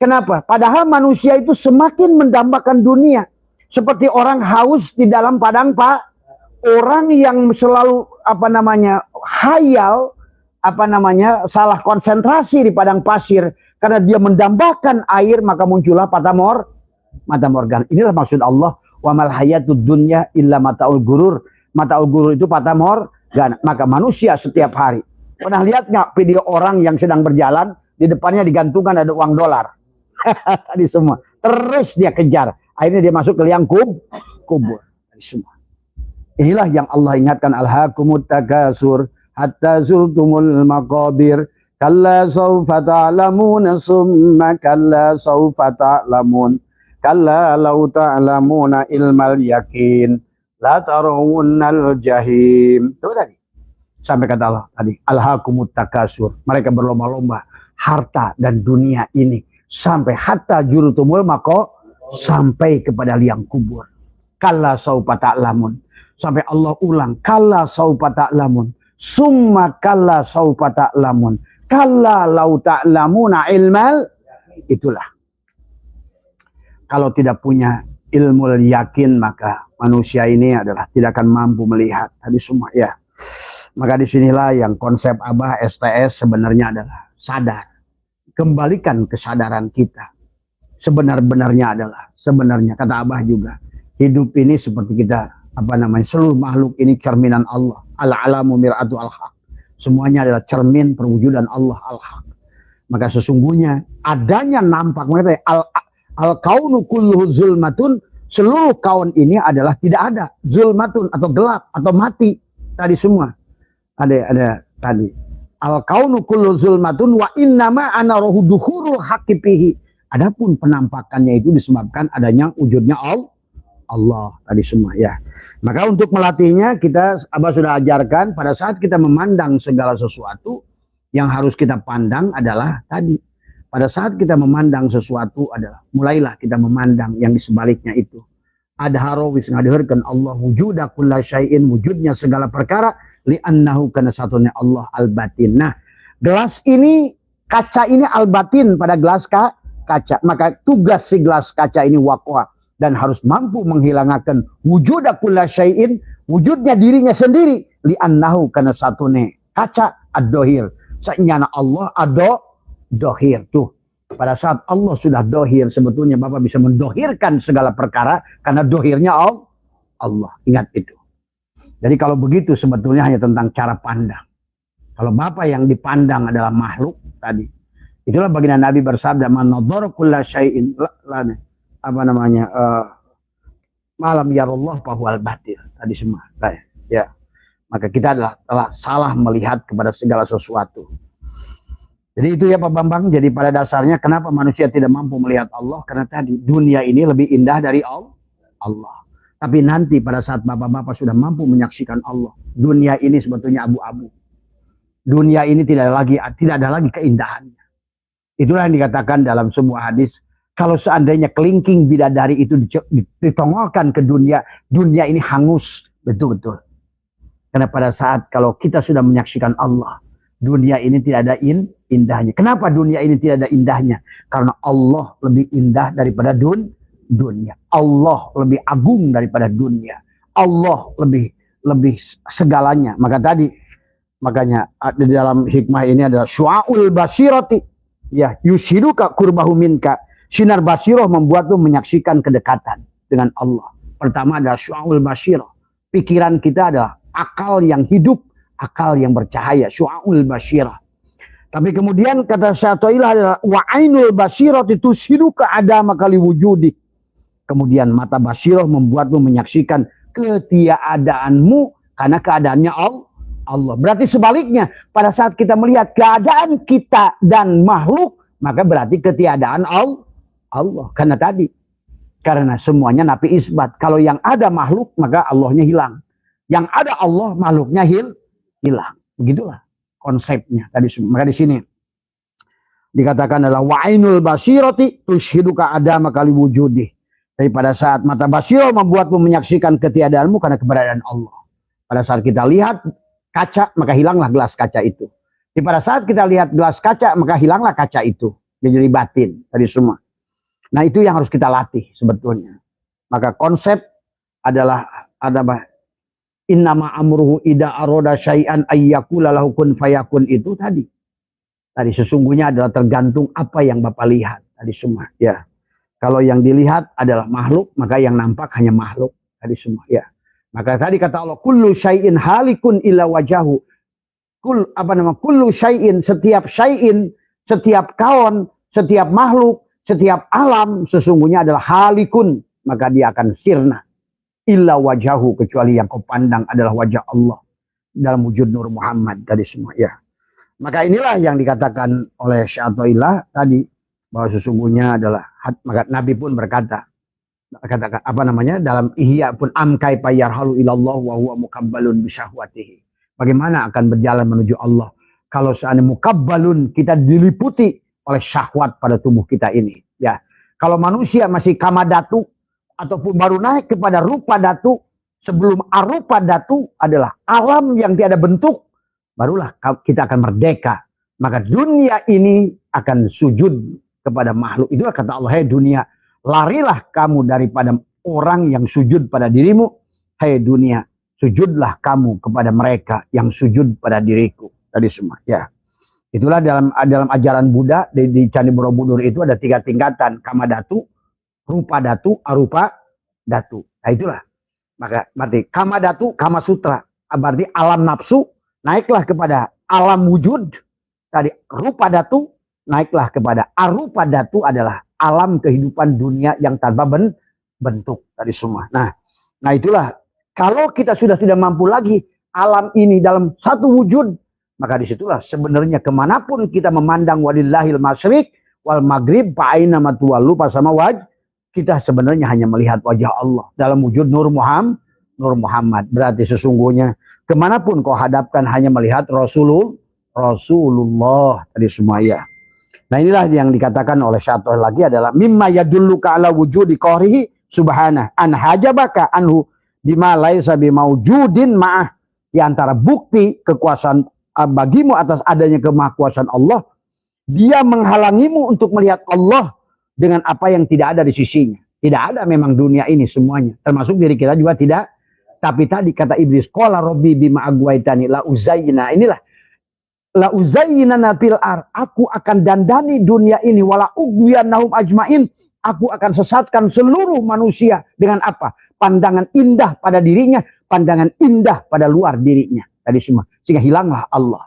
Kenapa? Padahal manusia itu semakin mendambakan dunia. Seperti orang haus di dalam padang orang yang selalu hayal, salah konsentrasi di padang pasir karena dia mendambakan air, maka muncullah mata morgan. Inilah maksud Allah, wa mal hayatud dunya illa mataul gurur. Mataul gurur itu fata morgan. Maka manusia setiap hari, pernah lihat nggak video orang yang sedang berjalan di depannya digantungkan ada uang dolar? Tadi semua. Terus dia kejar. Akhirnya dia masuk ke liang kubur. Tadi semua. Inilah yang Allah ingatkan, alhaakumut takasur hatta zurtumul maqabir. Kalla sawfa ta'lamuna summa kalla sawfa ta'lamun. Kalla law ta'lamuna ilmal yakin la tarawunnal jahim. Itu tadi. Sampai kata Allah tadi, alhaakumut takasur. Mereka berlomba-lomba harta dan dunia ini sampai hatta jurutumul mako, sampai kepada liang kubur. Kalla sawfa ta'lamun. Sampai Allah ulang, kalla sawfa ta'lamun. Summa kalla sawfa ta'lamun. Kalla law ta'lamuna ilmal. Itulah. Kalau tidak punya ilmu yakin, maka manusia ini adalah tidak akan mampu melihat tadi semua ya. Maka disinilah yang konsep Abah STS sebenarnya adalah sadar. Kembalikan kesadaran kita. Sebenar-benarnya adalah, sebenarnya kata Abah juga, hidup ini seperti kita, seluruh makhluk ini cerminan Allah. Al-alamu mir'atu al-haq. Semuanya adalah cermin perwujudan Allah al-haq. Maka sesungguhnya adanya nampak, al-kaunu kulluhu zulmatun, seluruh kaun ini adalah tidak ada, zulmatun atau gelap atau mati tadi semua. Ada tadi. Al-kaunu kullu zulmatun wa innama ana rohu duhurul haqiqihi. Adapun penampakannya itu disebabkan adanya wujudnya Allah tadi semua ya. Maka untuk melatihnya kita Abah sudah ajarkan pada saat kita memandang segala sesuatu yang harus kita pandang adalah tadi. Pada saat kita memandang sesuatu adalah mulailah kita memandang yang di sebaliknya itu. Adharo wis ngadeurkeun Allah wujuda kulla syai'in, wujudnya segala perkara, li'annahu kana satunya Allah al-batin. Nah, gelas ini, kaca ini al-batin pada gelas kaca. Maka tugas si gelas kaca ini waqwa dan harus mampu menghilangkan wujuda kulla syai'in, wujudnya dirinya sendiri, li'annahu kana satune kaca ad-dohir. Sainyana Allah dohir tuh. Pada saat Allah sudah dohir, sebetulnya Bapak bisa mendohirkan segala perkara karena dohirnya Allah. Ingat itu. Jadi kalau begitu sebetulnya hanya tentang cara pandang. Kalau Bapak yang dipandang adalah makhluk tadi, itulah baginda Nabi bersabda, man nadhara kulla syai'in malam yarallah fahuwal batil tadi semua. Ya. Maka kita telah salah melihat kepada segala sesuatu. Jadi itu ya Pak Bambang. Jadi pada dasarnya kenapa manusia tidak mampu melihat Allah? Karena tadi dunia ini lebih indah dari Allah. Tapi nanti pada saat bapak-bapak sudah mampu menyaksikan Allah, dunia ini sebetulnya abu-abu. Dunia ini tidak ada lagi keindahannya. Itulah yang dikatakan dalam sebuah hadis. Kalau seandainya kelingking bidadari itu ditongolkan ke dunia, dunia ini hangus betul-betul. Karena pada saat kalau kita sudah menyaksikan Allah, dunia ini tidak ada indahnya. Kenapa dunia ini tidak ada indahnya? Karena Allah lebih indah daripada dunia. Allah lebih agung daripada dunia. Allah lebih segalanya. Makanya di dalam hikmah ini adalah syu'aul basirati. Ya, yushiduka kurbahu minka. Sinar basiroh membuatmu menyaksikan kedekatan dengan Allah. Pertama adalah syu'aul basiroh. Pikiran kita adalah akal yang hidup, akal yang bercahaya, syu'aul basirah. Tapi kemudian kata Syaikhullah adalah wa ainul basirah itu siduka adama kali wujudi. Kemudian mata basirah membuatmu menyaksikan ketiadaanmu karena keadaannya Allah. Berarti sebaliknya, pada saat kita melihat keadaan kita dan makhluk, maka berarti ketiadaan Allah. Karena semuanya nafi isbat. Kalau yang ada makhluk, maka Allahnya hilang. Yang ada Allah, makhluknya hilang. Begitulah konsepnya tadi. Maka di sini dikatakan adalah wa'inul basirati tushiduka adama kali wujudi. Jadi pada saat mata basirah membuatmu menyaksikan ketiadaanmu karena keberadaan Allah. Pada saat kita lihat kaca, maka hilanglah gelas kaca itu. Jadi pada saat kita lihat gelas kaca, maka hilanglah kaca itu. Jadi batin tadi semua. Nah itu yang harus kita latih sebetulnya. Maka konsep adalah innama amruhu ida aroda syai'an ayyakula lahu kun fayakun itu tadi. Tadi sesungguhnya adalah tergantung apa yang Bapak lihat tadi semua ya. Kalau yang dilihat adalah makhluk, maka yang nampak hanya makhluk tadi semua ya. Maka tadi kata Allah kullu syai'in halikun illa wajahu. Kullu syai'in, setiap kawan, setiap makhluk, setiap alam sesungguhnya adalah halikun, maka dia akan sirna. Illa wajahu, kecuali yang kau pandang adalah wajah Allah dalam wujud Nur Muhammad tadi semua ya. Maka inilah yang dikatakan oleh Syaikhullah tadi, bahwa sesungguhnya adalah, maka Nabi pun berkata, katakan apa namanya, dalam Ihya pun, am kaifa yarhalu ilallah wa huwa mukabbalun bisyahwatihi. Bagaimana akan berjalan menuju Allah kalau seandainya mukabbalun, kita diliputi oleh syahwat pada tubuh kita ini, ya. Kalau manusia masih kamadatu ataupun baru naik kepada rupa datu, sebelum arupa datu adalah alam yang tiada bentuk, barulah kita akan merdeka. Maka dunia ini akan sujud kepada makhluk. Itulah kata Allah, hai dunia, larilah kamu daripada orang yang sujud pada dirimu. Hai dunia, sujudlah kamu kepada mereka yang sujud pada diriku. Tadi semua, ya. Itulah dalam ajaran Buddha di Candi Borobudur itu ada 3 tingkatan, kamadatu, rupa datu, arupa datu. Nah itulah. Maka berarti kamadatu, kama sutra, berarti alam nafsu, naiklah kepada alam wujud. Tadi rupa datu, naiklah kepada arupa datu, adalah alam kehidupan dunia yang tanpa bentuk tadi semua. Nah itulah, kalau kita sudah tidak mampu lagi alam ini dalam satu wujud, maka disitulah sebenarnya kemanapun kita memandang, walillahil masyriq wal maghrib fa'aina matuwallu pasama wajh, kita sebenarnya hanya melihat wajah Allah dalam wujud Nur Muhammad. Berarti sesungguhnya kemanapun kau hadapkan hanya melihat Rasulullah tadi semua, ya. Nah inilah yang dikatakan oleh Syaikhul lagi adalah mimma yadulluka ala wujudi qahrihi subhanah an hajabaka anhu bima laisa bimaujudin ma'ah. Di antara bukti kekuasaan bagimu atas adanya kemahakuasaan Allah, dia menghalangimu untuk melihat Allah dengan apa yang tidak ada di sisinya. Tidak ada memang dunia ini semuanya, termasuk diri kita juga tidak. Tapi tadi kata Iblis, qala rabbi bima agwaitani la uzayyina, inilah la uzayyinana fil ar, aku akan dandani dunia ini, wala ugwiyannahum ajmain, aku akan sesatkan seluruh manusia dengan apa? Pandangan indah pada dirinya, pandangan indah pada luar dirinya tadi semua, sehingga hilanglah Allah.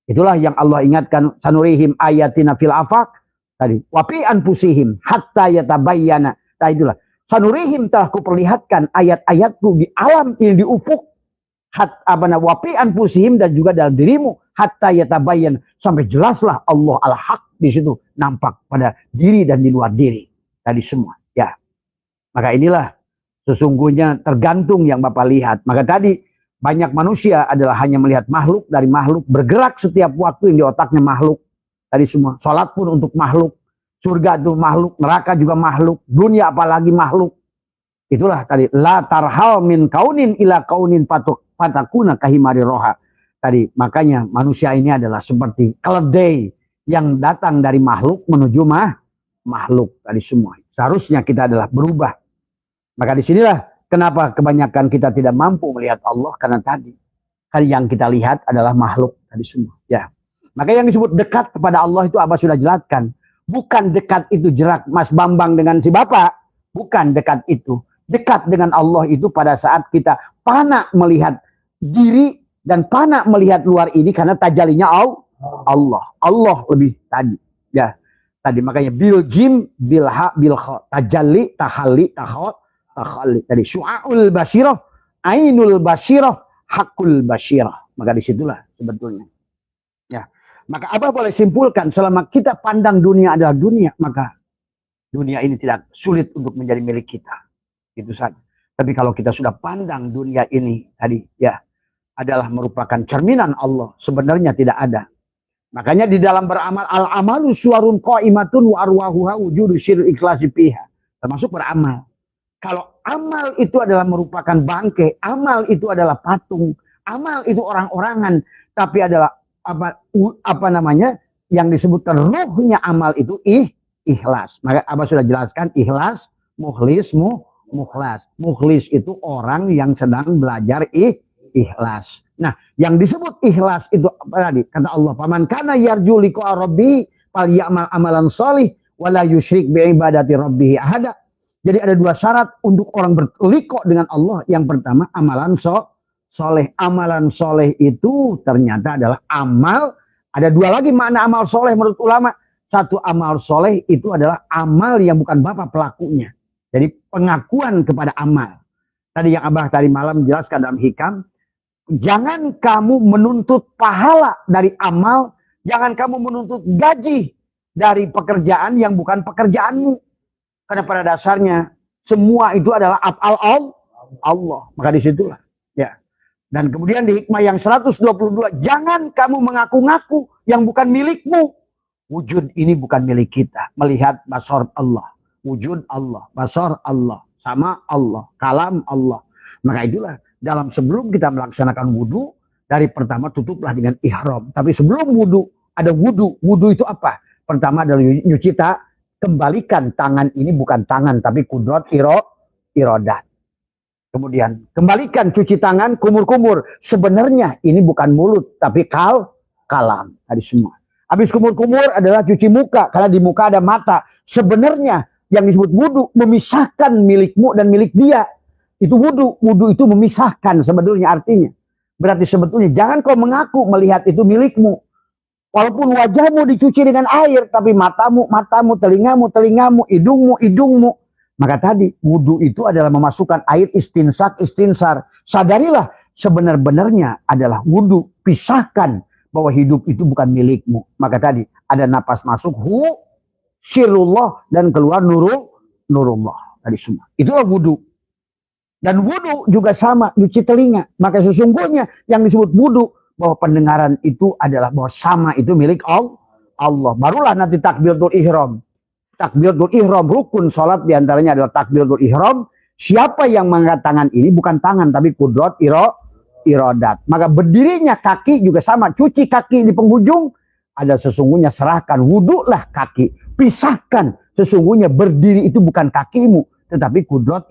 Itulah yang Allah ingatkan, sanurihim ayatina fil afaq tadi, wapi anfusihim hatta yatabayyana. Nah itulah, sanurihim, telah kuperlihatkan ayat-ayatku di alam ini, di ufuk, wapi anfusihim, dan juga dalam dirimu, hatta yatabayyan, sampai jelaslah Allah al-haq di situ nampak pada diri dan di luar diri tadi semua, ya. Maka inilah sesungguhnya tergantung yang Bapak lihat. Maka tadi banyak manusia adalah hanya melihat makhluk dari makhluk, bergerak setiap waktu yang di otaknya makhluk tadi semua. Sholat pun untuk makhluk, surga itu makhluk, neraka juga makhluk, dunia apalagi makhluk. Itulah tadi, la tarhal min kaunin ila kaunin patakuna kahimari roha. Tadi makanya manusia ini adalah seperti keledai yang datang dari makhluk menuju makhluk tadi semua. Seharusnya kita adalah berubah. Maka disinilah kenapa kebanyakan kita tidak mampu melihat Allah, karena tadi kan yang kita lihat adalah makhluk tadi semua, ya. Maka yang disebut dekat kepada Allah itu Abah sudah jelaskan. Bukan dekat itu jerak Mas Bambang dengan si Bapak, bukan dekat itu. Dekat dengan Allah itu pada saat kita panak melihat diri dan panak melihat luar ini, karena tajalinya Allah. Allah lebih tadi, ya. Tadi makanya bil jim bil ha bil kha, tajalli tahalli tahot tahalli. Tadi syu'aul basyirah, ainul basyirah, hakul basyirah. Maka disitulah sebetulnya, ya. Maka Abah boleh simpulkan, selama kita pandang dunia adalah dunia, maka dunia ini tidak sulit untuk menjadi milik kita. Itu saja. Tapi kalau kita sudah pandang dunia ini tadi, ya, adalah merupakan cerminan Allah, sebenarnya tidak ada. Makanya di dalam beramal, al-amalu suwarun qa'imatun wa arwahuha wujudu syiril ikhlasi fiha. Termasuk beramal. Kalau amal itu adalah merupakan bangkai, amal itu adalah patung, amal itu orang-orangan, tapi adalah apa namanya yang disebutkan ruhnya amal itu ikhlas. Maka Abah sudah jelaskan ikhlas, mukhlis, mukhlas. Mukhlis itu orang yang sedang belajar ikhlas. Nah, yang disebut ikhlas itu tadi kata Allah, "Faman kana yarju liqa rabbi falyamal amalan shalih wa la yusyrik bi ibadati rabbih ahada." Jadi ada 2 syarat untuk orang berliko dengan Allah. Yang pertama, amalan soleh. Amalan soleh itu ternyata adalah amal. Ada 2 lagi makna amal soleh menurut ulama. Satu, amal soleh itu adalah amal yang bukan bapak pelakunya. Jadi pengakuan kepada amal. Tadi yang Abah tadi malam jelaskan dalam hikam. Jangan kamu menuntut pahala dari amal Jangan kamu menuntut gaji dari pekerjaan yang bukan pekerjaanmu. Karena pada dasarnya semua itu adalah af'al Allah. Maka disitulah. Ya. Dan kemudian di hikmah yang 122, jangan kamu mengaku-ngaku yang bukan milikmu. Wujud ini bukan milik kita. Melihat basar Allah. Wujud Allah. Basar Allah. Sama Allah. Kalam Allah. Maka itulah dalam sebelum kita melaksanakan wudhu, dari pertama tutuplah dengan ihram. Tapi sebelum wudhu, ada wudhu. Wudhu itu apa? Pertama adalah nyuci kembalikan tangan ini bukan tangan, tapi kudrat irodat. Kemudian kembalikan cuci tangan, kumur-kumur. Sebenarnya ini bukan mulut, tapi kalam. Tadi semua. Habis kumur-kumur adalah cuci muka. Karena di muka ada mata. Sebenarnya yang disebut wudhu memisahkan milikmu dan milik dia. Itu wudhu. Wudhu itu memisahkan sebetulnya artinya. Berarti sebetulnya jangan kau mengaku melihat itu milikmu. Walaupun wajahmu dicuci dengan air, tapi matamu, telingamu, hidungmu. Maka tadi wudhu itu adalah memasukkan air istinsar. Sadarilah sebenar-benarnya adalah wudhu. Pisahkan bahwa hidup itu bukan milikmu. Maka tadi ada napas masuk sirullah dan keluar nurullah. Tadi semua. Itulah wudhu. Dan wudhu juga sama, cuci telinga. Maka sesungguhnya yang disebut wudhu, bahwa pendengaran itu adalah bahwa sama itu milik Allah. Barulah nanti takbiratul ihram. Takbiratul ihram, rukun sholat diantaranya adalah takbiratul ihram. Siapa yang mengangkat tangan ini bukan tangan, tapi kudrat irodat. Maka berdirinya kaki juga sama. Cuci kaki di penghujung, ada sesungguhnya serahkan. Wudhulah kaki. Pisahkan. Sesungguhnya berdiri itu bukan kakimu, tetapi kudrat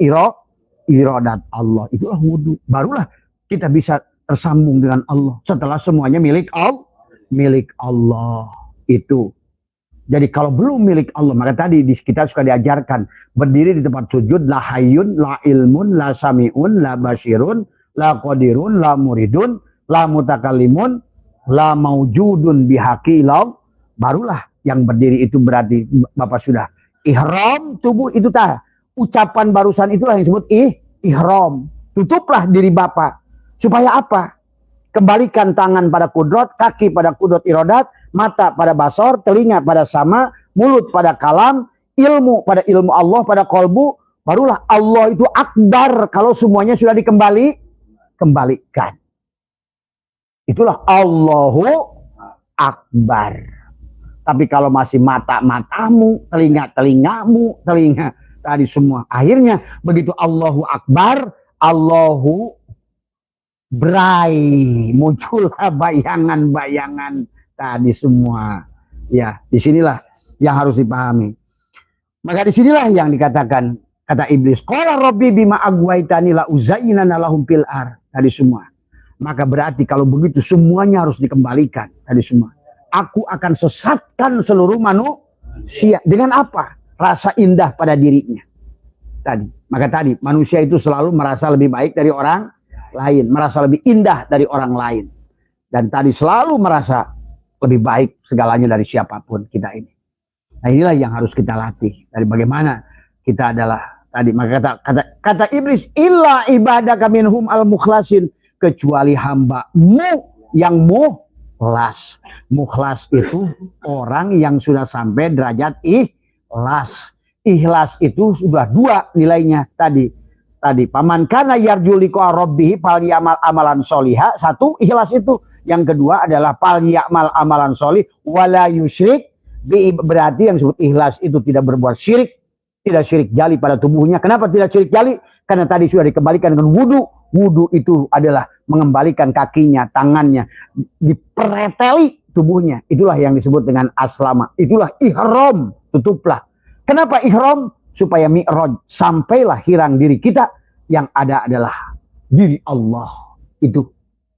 irodat Allah. Itulah wudhu. Barulah kita bisa tersambung dengan Allah. Setelah semuanya milik Allah. Itu. Jadi kalau belum milik Allah, maka tadi kita suka diajarkan berdiri di tempat sujud, la hayyun, la ilmun, la sami'un, la basirun, la qadirun, la muridun, la mutakallimun, la maujudun bihaqi ilau. Barulah yang berdiri itu berarti Bapak sudah ihram tubuh itu ucapan barusan itulah yang disebut ihram. Tutuplah diri Bapak. Supaya apa? Kembalikan tangan pada kudrat, kaki pada kudrat irodat, mata pada basar, telinga pada sama, mulut pada kalam, ilmu pada ilmu Allah, pada kolbu. Barulah Allah itu akbar kalau semuanya sudah kembalikan. Itulah Allahu akbar. Tapi kalau masih mata-matamu, telinga-telingamu, telinga tadi semua. Akhirnya begitu Allahu akbar, Allahu berai, muncullah bayangan-bayangan tadi semua. Ya, disinilah yang harus dipahami. Maka disinilah yang dikatakan kata iblis, qala rabbi bima agwaitani la uzayyinana lahum fil ar. Tadi semua. Maka berarti kalau begitu semuanya harus dikembalikan tadi semua. Aku akan sesatkan seluruh manusia dengan apa? Rasa indah pada dirinya. Tadi. Maka tadi manusia itu selalu merasa lebih baik dari orang lain, merasa lebih indah dari orang lain, dan tadi selalu merasa lebih baik segalanya dari siapapun kita ini. Nah inilah yang harus kita latih dari bagaimana kita adalah tadi. Maka kata iblis, illa ibadaka minhum al mukhlasin, kecuali hambamu yang mukhlas. Mukhlas itu orang yang sudah sampai derajat ikhlas. Ikhlas itu sudah dua nilainya tadi. Paman kana yarju liqa rabbih fal ya'mal amalan sholiha. Satu, ikhlas itu. Yang kedua adalah fal ya'mal amalan sholih wala yusyrik bi. Berarti yang disebut ikhlas itu tidak berbuat syirik, tidak syirik jali pada tubuhnya. Kenapa tidak syirik jali? Karena tadi sudah dikembalikan dengan wudhu. Wudhu itu adalah mengembalikan kakinya, tangannya, dipereteli tubuhnya. Itulah yang disebut dengan aslama. Itulah ihram. Tutuplah. Kenapa ihram? Supaya mi'raj, sampailah hirang diri kita, yang ada adalah diri Allah. Itu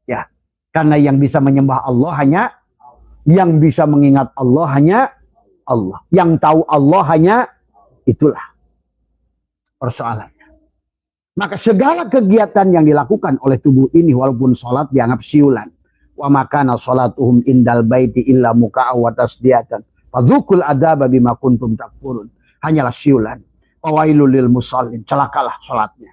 ya. Karena yang bisa menyembah Allah hanya, yang bisa mengingat Allah hanya Allah. Yang tahu Allah hanya itulah persoalannya. Maka segala kegiatan yang dilakukan oleh tubuh ini, walaupun sholat dianggap siulan. Wa makana sholatuhum indal baiti illa muka'a wa tasdiyatan. Fadzukul adaba bima kuntum takfurun. Hanyalah siulan. Fawailul lil musallin, celakalah sholatnya.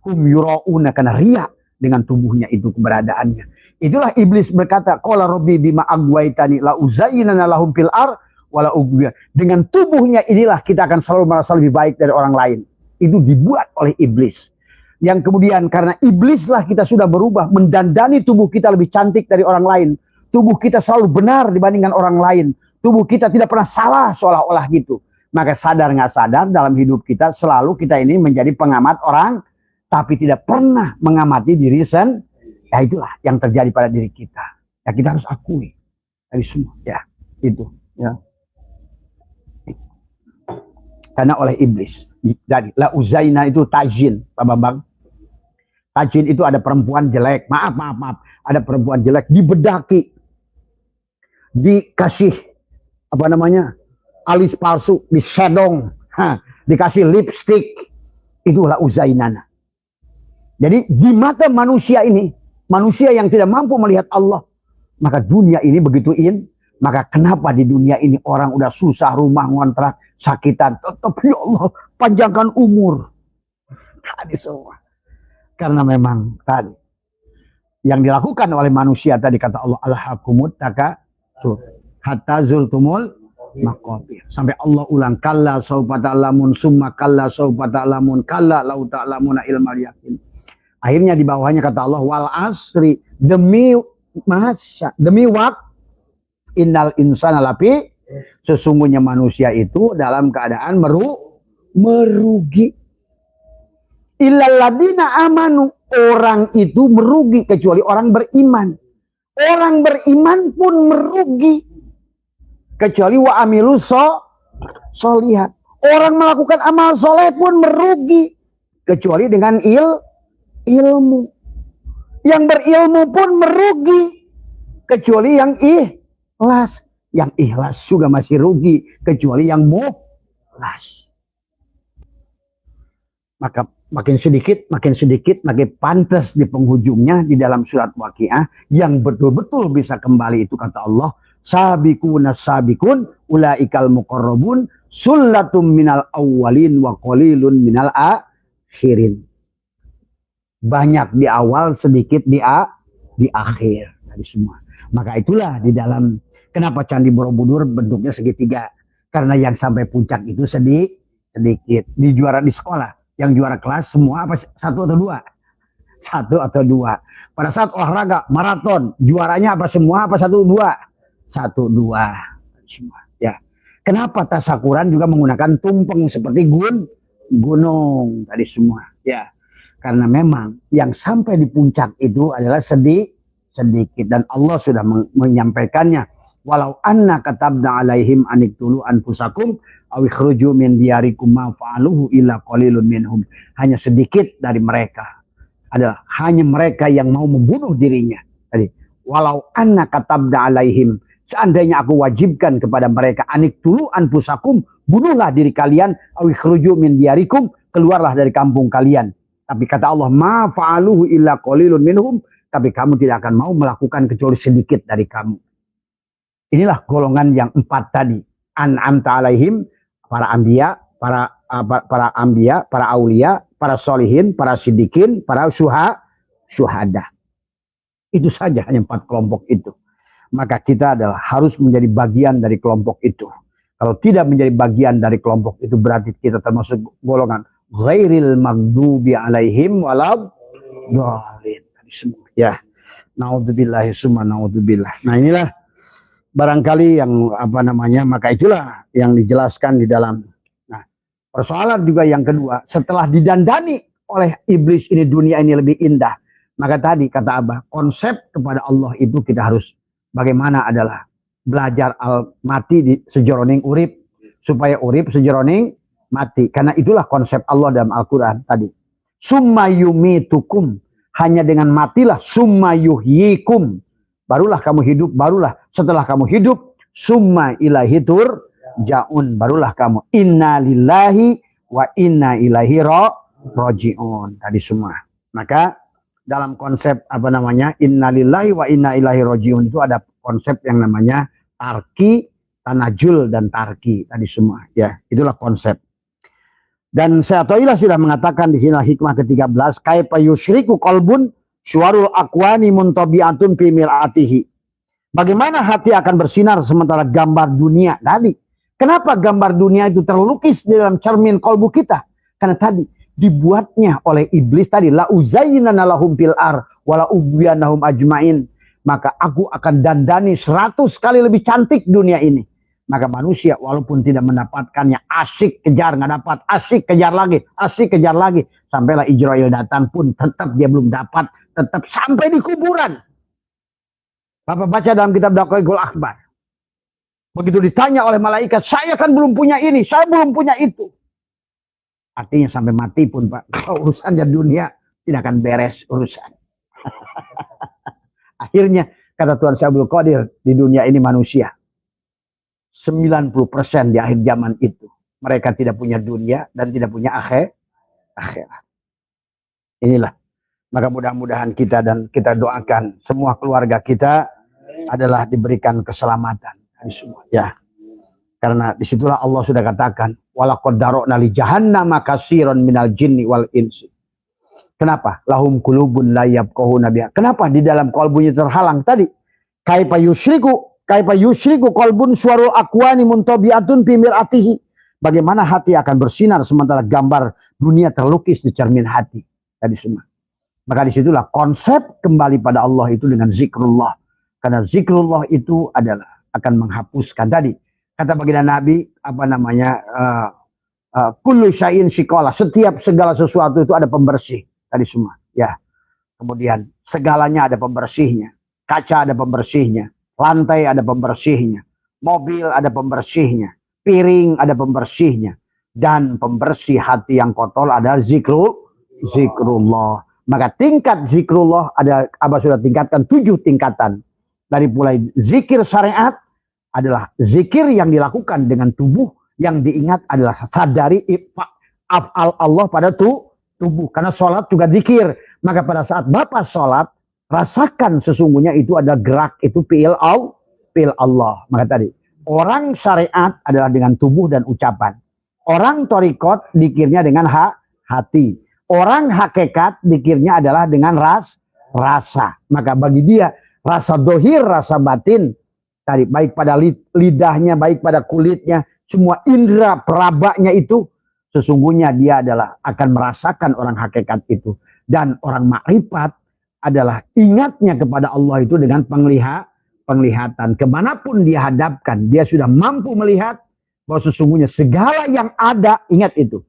Hum yura'una, karena riya dengan tubuhnya itu keberadaannya. Itulah iblis berkata, qala rabbi bima aghwaytani la uzayyinana lahum fil ar wala ughwiya. Dengan tubuhnya inilah kita akan selalu merasa lebih baik dari orang lain. Itu dibuat oleh iblis. Yang kemudian karena iblislah kita sudah berubah, mendandani tubuh kita lebih cantik dari orang lain. Tubuh kita selalu benar dibandingkan orang lain. Tubuh kita tidak pernah salah seolah-olah gitu. Maka sadar nggak sadar dalam hidup kita selalu kita ini menjadi pengamat orang, tapi tidak pernah mengamati diri sendiri. Ya itulah yang terjadi pada diri kita. Ya kita harus akui dari semua. Ya itu. Ya. Karena oleh iblis. Jadi la uzaina itu tajin, Pak Bambang. Tajin itu ada perempuan jelek. Maaf. Ada perempuan jelek dibedaki, dikasih apa namanya alis palsu, disedong, dikasih lipstick. Itulah uzainana. Jadi di mata manusia ini, manusia yang tidak mampu melihat Allah, maka dunia ini begitu maka kenapa di dunia ini orang udah susah rumah ngontrak, sakitan, tetap ya Allah panjangkan umur. Tadi semua. Karena memang tadi yang dilakukan oleh manusia tadi kata Allah alhaqumut takatsur hatta zultumul maqabir. Sampai Allah ulang kalla saufa ta'lamun summa kalla saufa ta'lamun kalla lau ta'lamuna ilmal yaqin. Akhirnya di bawahnya kata Allah wal asri demi waktu innal insana lafi sesungguhnya manusia itu dalam keadaan merugi. Illal ladina amanu, orang itu merugi kecuali orang beriman. Orang beriman pun merugi kecuali wa amilu solihat. Orang melakukan amal soleh pun merugi kecuali dengan ilmu. Yang berilmu pun merugi kecuali yang ikhlas. Yang ikhlas juga masih rugi kecuali yang mukhlas. Maka makin sedikit makin pantas di penghujungnya di dalam surat Waqiah yang betul-betul bisa kembali itu kata Allah sabiquna sabiqun ulaikal muqarrabun sullatum minal awwalin wa qalilun minal akhirin. Banyak di awal, sedikit di akhir tadi semua. Maka itulah di dalam kenapa Candi Borobudur bentuknya segitiga, karena yang sampai puncak itu sedikit. Di juara di sekolah yang juara kelas semua apa satu atau dua? Satu atau dua. Pada saat olahraga maraton juaranya apa semua apa satu dua? Satu dua semua. Ya. Kenapa tasakuran juga menggunakan tumpeng seperti gunung tadi semua? Ya. Karena memang yang sampai di puncak itu adalah sedikit dan Allah sudah menyampaikannya. Walau anna katabna alaihim aniktulu anfusakum aw ikhruju min diyarikum ma fa'aluhu illa qalilun minhum. Hanya sedikit dari mereka adalah hanya mereka yang mau membunuh dirinya. Tadi walau anna katabna alaihim, seandainya aku wajibkan kepada mereka aniktulu anfusakum, bunuhlah diri kalian, aw ikhruju min diyarikum, keluarlah dari kampung kalian. Tapi kata Allah ma fa'aluhu illa qalilun minhum, tapi kamu tidak akan mau melakukan kecuali sedikit dari kamu. Inilah golongan yang empat tadi. An'amta alaihim, para anbiya, para anbiya, para aulia, para solihin, para siddiqin, para syuhada. Itu saja hanya empat kelompok itu. Maka kita adalah harus menjadi bagian dari kelompok itu. Kalau tidak menjadi bagian dari kelompok itu berarti kita termasuk golongan ghairil maghdubi alaihim waladhdallin. Ya. Naudzubillahi summa naudzubillah. Nah inilah barangkali yang maka itulah yang dijelaskan di dalam. Nah, persoalan juga yang kedua, setelah didandani oleh iblis ini dunia ini lebih indah, maka tadi kata Abah, konsep kepada Allah itu kita harus bagaimana adalah belajar mati di sejroning urip supaya urip sejroning mati. Karena itulah konsep Allah dalam Al-Qur'an tadi. Summa yumitukum, hanya dengan matilah summa yuhyikum. Barulah kamu hidup, barulah setelah kamu hidup, summa ilahi turja'un, barulah kamu inna lillahi wa inna ilaihi raji'un tadi semua. Maka dalam konsep inna lillahi wa inna ilaihi raji'un itu ada konsep yang namanya tarki, tanajul dan tarki tadi semua. Ya, itulah konsep. Dan Syaikhullah sudah mengatakan di sini hikmah ke-13, kaifa yusyriku qalbun Suarul akwani muntabi'atun fi mir'atihi. Bagaimana hati akan bersinar sementara gambar dunia tadi. Kenapa gambar dunia itu terlukis di dalam cermin kolbu kita? Karena tadi dibuatnya oleh iblis tadi. La uzayyinana lahum fil ar wala ubyanahum ajmain. Maka aku akan dandani 100 kali lebih cantik dunia ini. Maka manusia walaupun tidak mendapatkannya, asik kejar, nggak dapat, asik kejar lagi. Sampailah Ijrail datang pun tetap dia belum dapat, tetap sampai di kuburan. Bapak baca dalam kitab Daqaiqul Akhbar. Begitu ditanya oleh malaikat, saya kan belum punya ini, saya belum punya itu. Artinya sampai mati pun Pak, kalau urusannya dunia tidak akan beres urusan. Akhirnya kata Tuhan Syabul Qadir, di dunia ini manusia 90% di akhir zaman itu mereka tidak punya dunia dan tidak punya akhirat. Inilah, maka mudah-mudahan kita dan kita doakan semua keluarga kita adalah diberikan keselamatan semua ya. Karena disitulah Allah sudah katakan walaqad dara'na li jahannama katsiran minal jinni wal insi. Kenapa? Lahum qulubun la yafqahuna biha. Kenapa di dalam kalbunya terhalang tadi? Kaifa yusyriku qalbun suarul akwani muntabi'atun fi mir'atihi. Bagaimana hati akan bersinar sementara gambar dunia terlukis di cermin hati tadi semua. Maka disitulah konsep kembali pada Allah itu dengan zikrullah. Karena zikrullah itu adalah akan menghapuskan tadi. Kata baginda Nabi, apa namanya, kullu syai'in shiqala. Setiap segala sesuatu itu ada pembersih tadi semua. Ya. Kemudian segalanya ada pembersihnya. Kaca ada pembersihnya. Lantai ada pembersihnya. Mobil ada pembersihnya. Piring ada pembersihnya. Dan pembersih hati yang kotor adalah zikrullah. Maka tingkat zikrullah ada, Abah sudah tingkatkan 7 tingkatan. Dari mulai zikir syariat adalah zikir yang dilakukan dengan tubuh, yang diingat adalah sadari af'al Allah pada tubuh. Karena sholat juga zikir. Maka pada saat Bapak sholat, rasakan sesungguhnya itu ada gerak, itu fi'il Allah. Maka tadi, orang syariat adalah dengan tubuh dan ucapan. Orang torikot dikirnya dengan hati. Orang hakikat dikirnya adalah dengan rasa. Maka bagi dia, rasa dohir, rasa batin, tadi baik pada lidahnya, baik pada kulitnya, semua indera perabanya itu, sesungguhnya dia adalah akan merasakan orang hakikat itu. Dan orang makrifat adalah ingatnya kepada Allah itu dengan penglihatan. Kemanapun dia hadapkan, dia sudah mampu melihat bahwa sesungguhnya segala yang ada, ingat itu.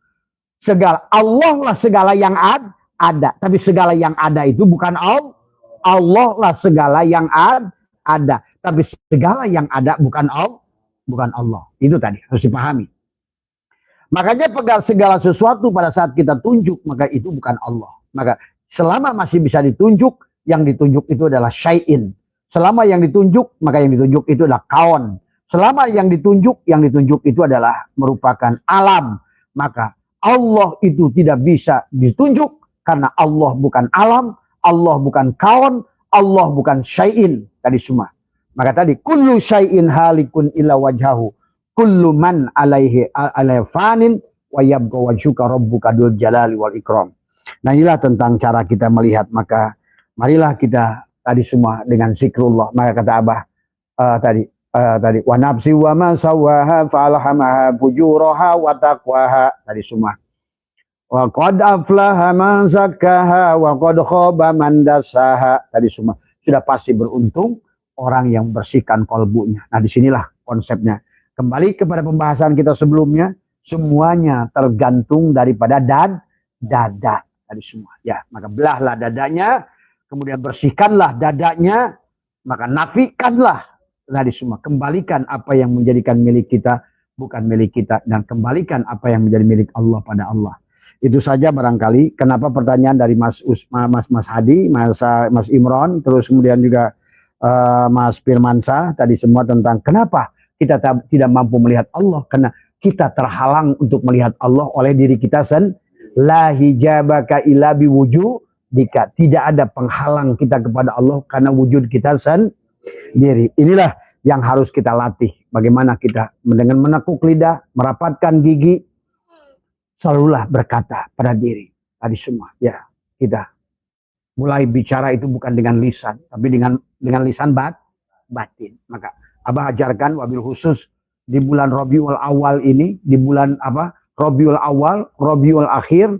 Segala, Allah lah segala yang ada. Tapi segala yang ada itu bukan Allah. Allah lah segala yang ada. Tapi segala yang ada bukan Allah. Itu tadi harus dipahami. Makanya pegang segala sesuatu pada saat kita tunjuk, maka itu bukan Allah. Maka selama masih bisa ditunjuk, yang ditunjuk itu adalah syai'in. Selama yang ditunjuk, maka yang ditunjuk itu adalah kaun. Selama yang ditunjuk itu adalah merupakan alam. Maka Allah itu tidak bisa ditunjuk karena Allah bukan alam, Allah bukan kaun, Allah bukan syai'in tadi semua. Maka tadi kullu syai'in halikun illa wajhahu, kullu man alaihi fanin wa yabqa wajhuka rabbuka dzul jalali wal ikram. Nah, inilah tentang cara kita melihat. Maka marilah kita tadi semua dengan zikrullah. Maka kata Abah tadi wa nafsi wa ma sawaha falhamaha fujuraha wa taqwaha tadi semua. Wa qad aflaha man zakkaha wa qad khaba man dassaha tadi semua. Sudah pasti beruntung orang yang bersihkan kalbunya. Nah, disinilah konsepnya. Kembali kepada pembahasan kita sebelumnya, semuanya tergantung daripada dada tadi semua. Ya, maka belahlah dadanya, kemudian bersihkanlah dadanya, maka nafikanlah tadi semua. Kembalikan apa yang menjadikan milik kita bukan milik kita, dan kembalikan apa yang menjadi milik Allah pada Allah. Itu saja barangkali kenapa pertanyaan dari Mas Hadi, Mas Imron, terus kemudian juga Mas Firmansyah tadi semua tentang kenapa kita tidak mampu melihat Allah, karena kita terhalang untuk melihat Allah oleh diri kita sendiri. La hijabaka illa biwujudika. Tidak ada penghalang kita kepada Allah karena wujud kita sendiri. Inilah yang harus kita latih. Bagaimana kita dengan menekuk lidah, merapatkan gigi, selalulah berkata pada diri tadi semua, ya, kita mulai bicara itu bukan dengan lisan, tapi dengan lisan batin. Maka Abah ajarkan wabil khusus di bulan Rabiul Awal ini, di bulan Rabiul Awal, Rabiul Akhir,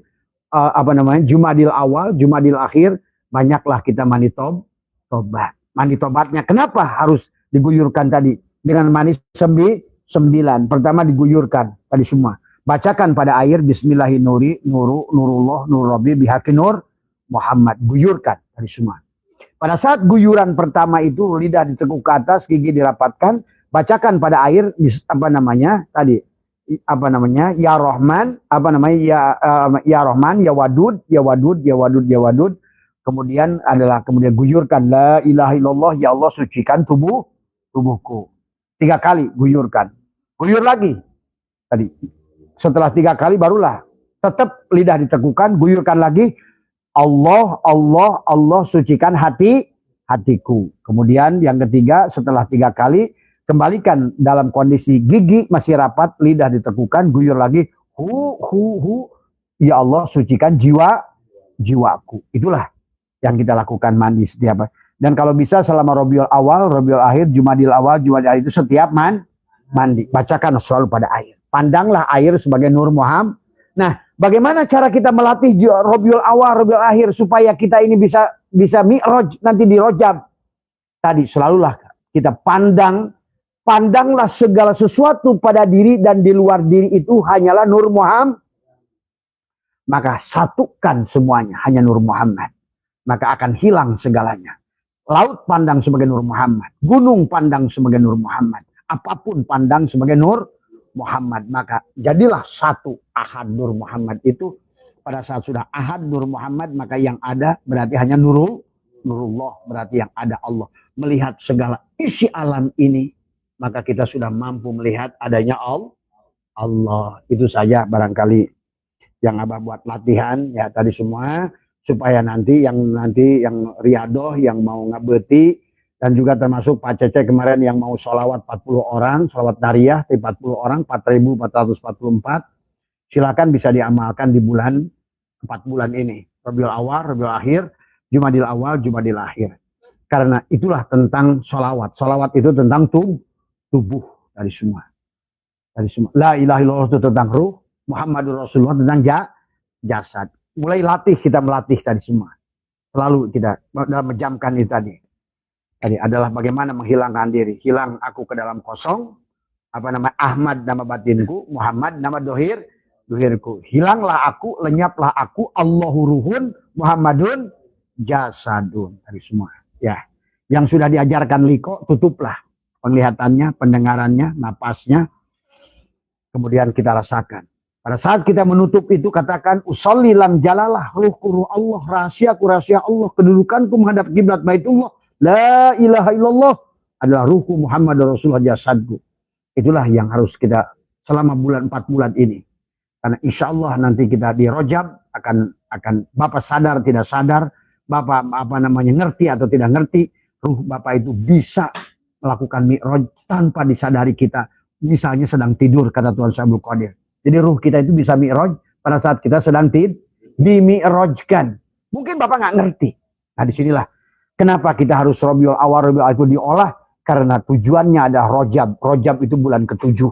Jumadil Awal, Jumadil Akhir, banyaklah kita mandi tobat. Mandi tobatnya kenapa harus diguyurkan tadi? Dengan mandi 9. Pertama diguyurkan tadi semua. Bacakan pada air Bismillahirrahmanirrahim, nurullah, nur Rabbi bihaqi nur Muhammad. Guyurkan tadi semua. Pada saat guyuran pertama itu lidah ditekuk ke atas, gigi dirapatkan, bacakan pada air ya Rahman, ya Rahman, ya Wadud, ya Wadud, ya Wadud, ya Wadud. Kemudian guyurkan la ilaha illallah, ya Allah sucikan tubuhku. 3 kali guyurkan. Guyur lagi. Tadi. Setelah 3 kali barulah tetap lidah ditekukan, guyurkan lagi. Allah, Allah, Allah sucikan hatiku. Kemudian yang ketiga setelah 3 kali kembalikan dalam kondisi gigi masih rapat, lidah ditekukan, guyur lagi. Hu. Ya Allah sucikan jiwaku. Itulah yang kita lakukan mandi setiap. Dan kalau bisa selama Rabiul Awal, Rabiul Akhir, Jumadil Awal, Jumadil Akhir itu setiap mandi. Bacakan selalu pada air. Pandanglah air sebagai nur Muhammad. Nah, bagaimana cara kita melatih Rabiul Awal, Rabiul Akhir supaya kita ini bisa mi'raj nanti di Rajab? Tadi selalulah kita pandanglah segala sesuatu pada diri dan di luar diri itu hanyalah nur Muhammad. Maka satukan semuanya hanya nur Muhammad. Maka akan hilang segalanya. Laut pandang sebagai nur Muhammad. Gunung pandang sebagai nur Muhammad. Apapun pandang sebagai nur Muhammad. Maka jadilah satu ahad nur Muhammad itu. Pada saat sudah ahad nur Muhammad, maka yang ada berarti hanya nurullah. Berarti yang ada Allah. Melihat segala isi alam ini, maka kita sudah mampu melihat adanya Allah. Itu saja barangkali yang Abah buat latihan ya tadi semua. Supaya nanti yang riadoh, yang mau ngabeti, dan juga termasuk Pak Cece kemarin yang mau sholawat 40 orang, sholawat nariyah 40 orang, 4.444, silakan bisa diamalkan di 4 bulan ini. Rabiul Awal, Rabiul Akhir, Jumadil Awal, Jumadil Akhir. Karena itulah tentang sholawat. Sholawat itu tentang tubuh dari semua. La ilaha illallah itu tentang ruh, Muhammadur Rasulullah tentang jasad. Mulai kita melatih tadi semua. Selalu kita dalam menjamkan itu tadi. Tadi adalah bagaimana menghilangkan diri. Hilang aku ke dalam kosong. Ahmad nama batinku. Muhammad nama dohirku. Hilanglah aku, lenyaplah aku. Allahu ruhun, Muhammadun jasadun. Tadi semua. Ya. Yang sudah diajarkan liko, tutuplah. Penglihatannya, pendengarannya, napasnya. Kemudian kita rasakan. Pada saat kita menutup itu katakan usolli lam jalalah ruh Allah, rahasia Allah, kedudukanku menghadap kiblat Baitullah, la ilaha illallah adalah ruhku Muhammad Rasulullah jasadku. Itulah yang harus kita selama 4 bulan ini. Karena insya Allah nanti kita di Rajab akan Bapak sadar tidak sadar, Bapak ngerti atau tidak ngerti, ruh Bapak itu bisa melakukan mi'raj tanpa disadari kita. Misalnya sedang tidur kata Tuhan Syabul Qadir. Jadi ruh kita itu bisa mi'raj pada saat kita sedang dimi'rajkan. Mungkin Bapak nggak ngerti. Nah disinilah kenapa kita harus Rabiul Awal, Rabiul Akhir itu diolah. Karena tujuannya adalah Rajab. Rajab itu bulan ke-7.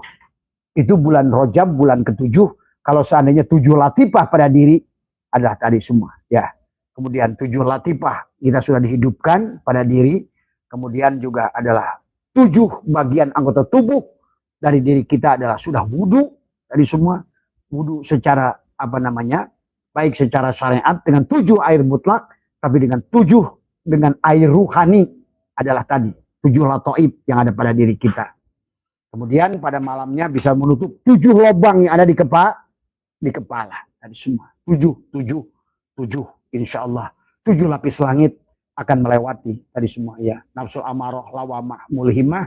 Itu bulan Rajab, bulan ke-7. Kalau seandainya 7 latifah pada diri adalah tadi semua. Ya. Kemudian 7 latifah kita sudah dihidupkan pada diri. Kemudian juga adalah 7 bagian anggota tubuh dari diri kita adalah sudah wudu. Tadi semua wudu secara baik secara syariat dengan 7 air mutlak, tapi dengan 7 dengan air ruhani adalah tadi 7 latoib yang ada pada diri kita. Kemudian pada malamnya bisa menutup 7 lubang yang ada di kepala tadi semua. 7 insya Allah 7 lapis langit akan melewati tadi semua ya. Nafsul amarah, lawamah, mulhimah,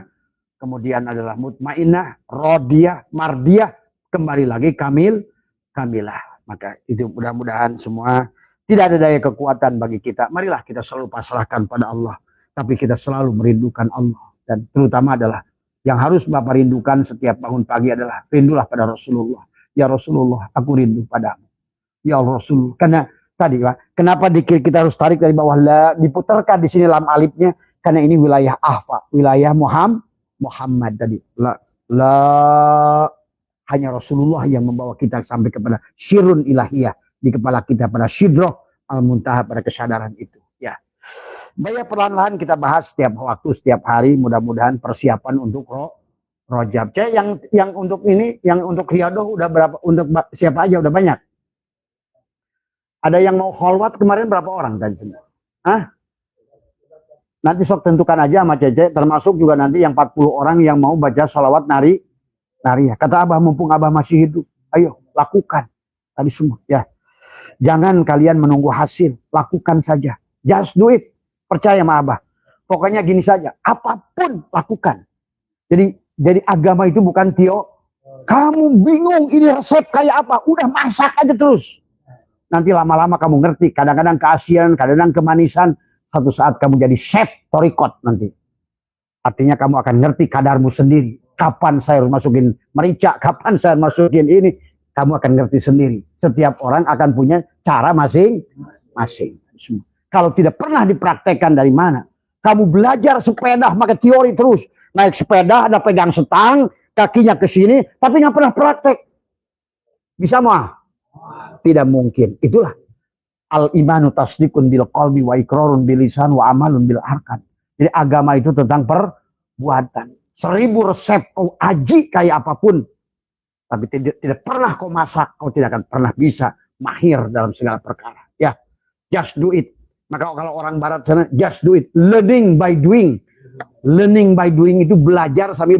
kemudian adalah mutmainah, rodiyah, mardiyah, kembali lagi kamilah. Maka itu mudah-mudahan semua tidak ada daya kekuatan bagi kita. Marilah kita selalu pasrahkan pada Allah. Tapi kita selalu merindukan Allah. Dan terutama adalah yang harus Bapak rindukan setiap bangun pagi adalah rindulah pada Rasulullah. Ya Rasulullah, aku rindu padamu. Ya Rasul, karena tadi Pak. Kenapa dikir kita harus tarik dari bawah la, diputarkan di sini lam alifnya karena ini wilayah ahfa, wilayah Muhammad tadi. La hanya Rasulullah yang membawa kita sampai kepada syirun ilahiyah di kepala kita, pada sidroh al-muntaha, pada kesadaran itu. Ya. Baik, perlahan-lahan kita bahas setiap waktu, setiap hari, mudah-mudahan persiapan untuk Rojab. Yang untuk ini, yang untuk riadoh udah berapa? Untuk siapa aja udah banyak? Ada yang mau kholwat kemarin berapa orang tadi? Hah? Nanti sok tentukan aja sama Cece, termasuk juga nanti yang 40 orang yang mau baca sholawat nari. Kata Abah, mumpung Abah masih hidup, ayo lakukan. Tadi semua ya. Jangan kalian menunggu hasil, lakukan saja. Just do it. Percaya sama Abah. Pokoknya gini saja, apapun lakukan. Jadi agama itu bukan kamu bingung ini resep kayak apa, udah masak aja terus. Nanti lama-lama kamu ngerti, kadang-kadang keasian, kadang-kadang kemanisan, satu saat kamu jadi chef torikot nanti. Artinya kamu akan ngerti kadarmu sendiri. Kapan saya harus masukin merica, kapan saya masukin ini, kamu akan ngerti sendiri. Setiap orang akan punya cara masing-masing. Kalau tidak pernah dipraktekkan dari mana? Kamu belajar sepeda, pakai teori terus. Naik sepeda, ada pegang setang, kakinya ke sini, tapi nggak pernah praktek. Bisa mah? Tidak mungkin. Itulah al-imanu tasdikun bil qalbi wa iqrarun bil lisan wa amalun bil arkan. Jadi agama itu tentang perbuatan. 1000 resep kau aji kayak apapun, tapi tidak pernah kau masak, kau tidak akan pernah bisa mahir dalam segala perkara. Ya, just do it. Maka kalau orang barat sana, just do it. Learning by doing. Learning by doing itu belajar sambil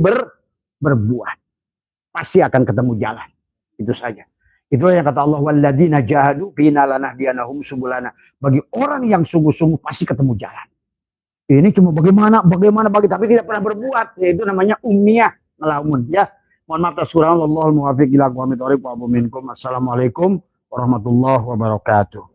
berbuat. Pasti akan ketemu jalan. Itu saja. Itulah yang kata Allah, walladzina jahadu fina lanahdiyanahum subulana. Bagi orang yang sungguh-sungguh pasti ketemu jalan. Ini cuma bagaimana bagi, tapi tidak pernah berbuat. Yaitu namanya ummiyah ngelamun. Ya, mohon maaf atas kurang. Wallahul muwaffiq ila aqwamit thoriq wa abu minkum. Assalamualaikum warahmatullahi wabarakatuh.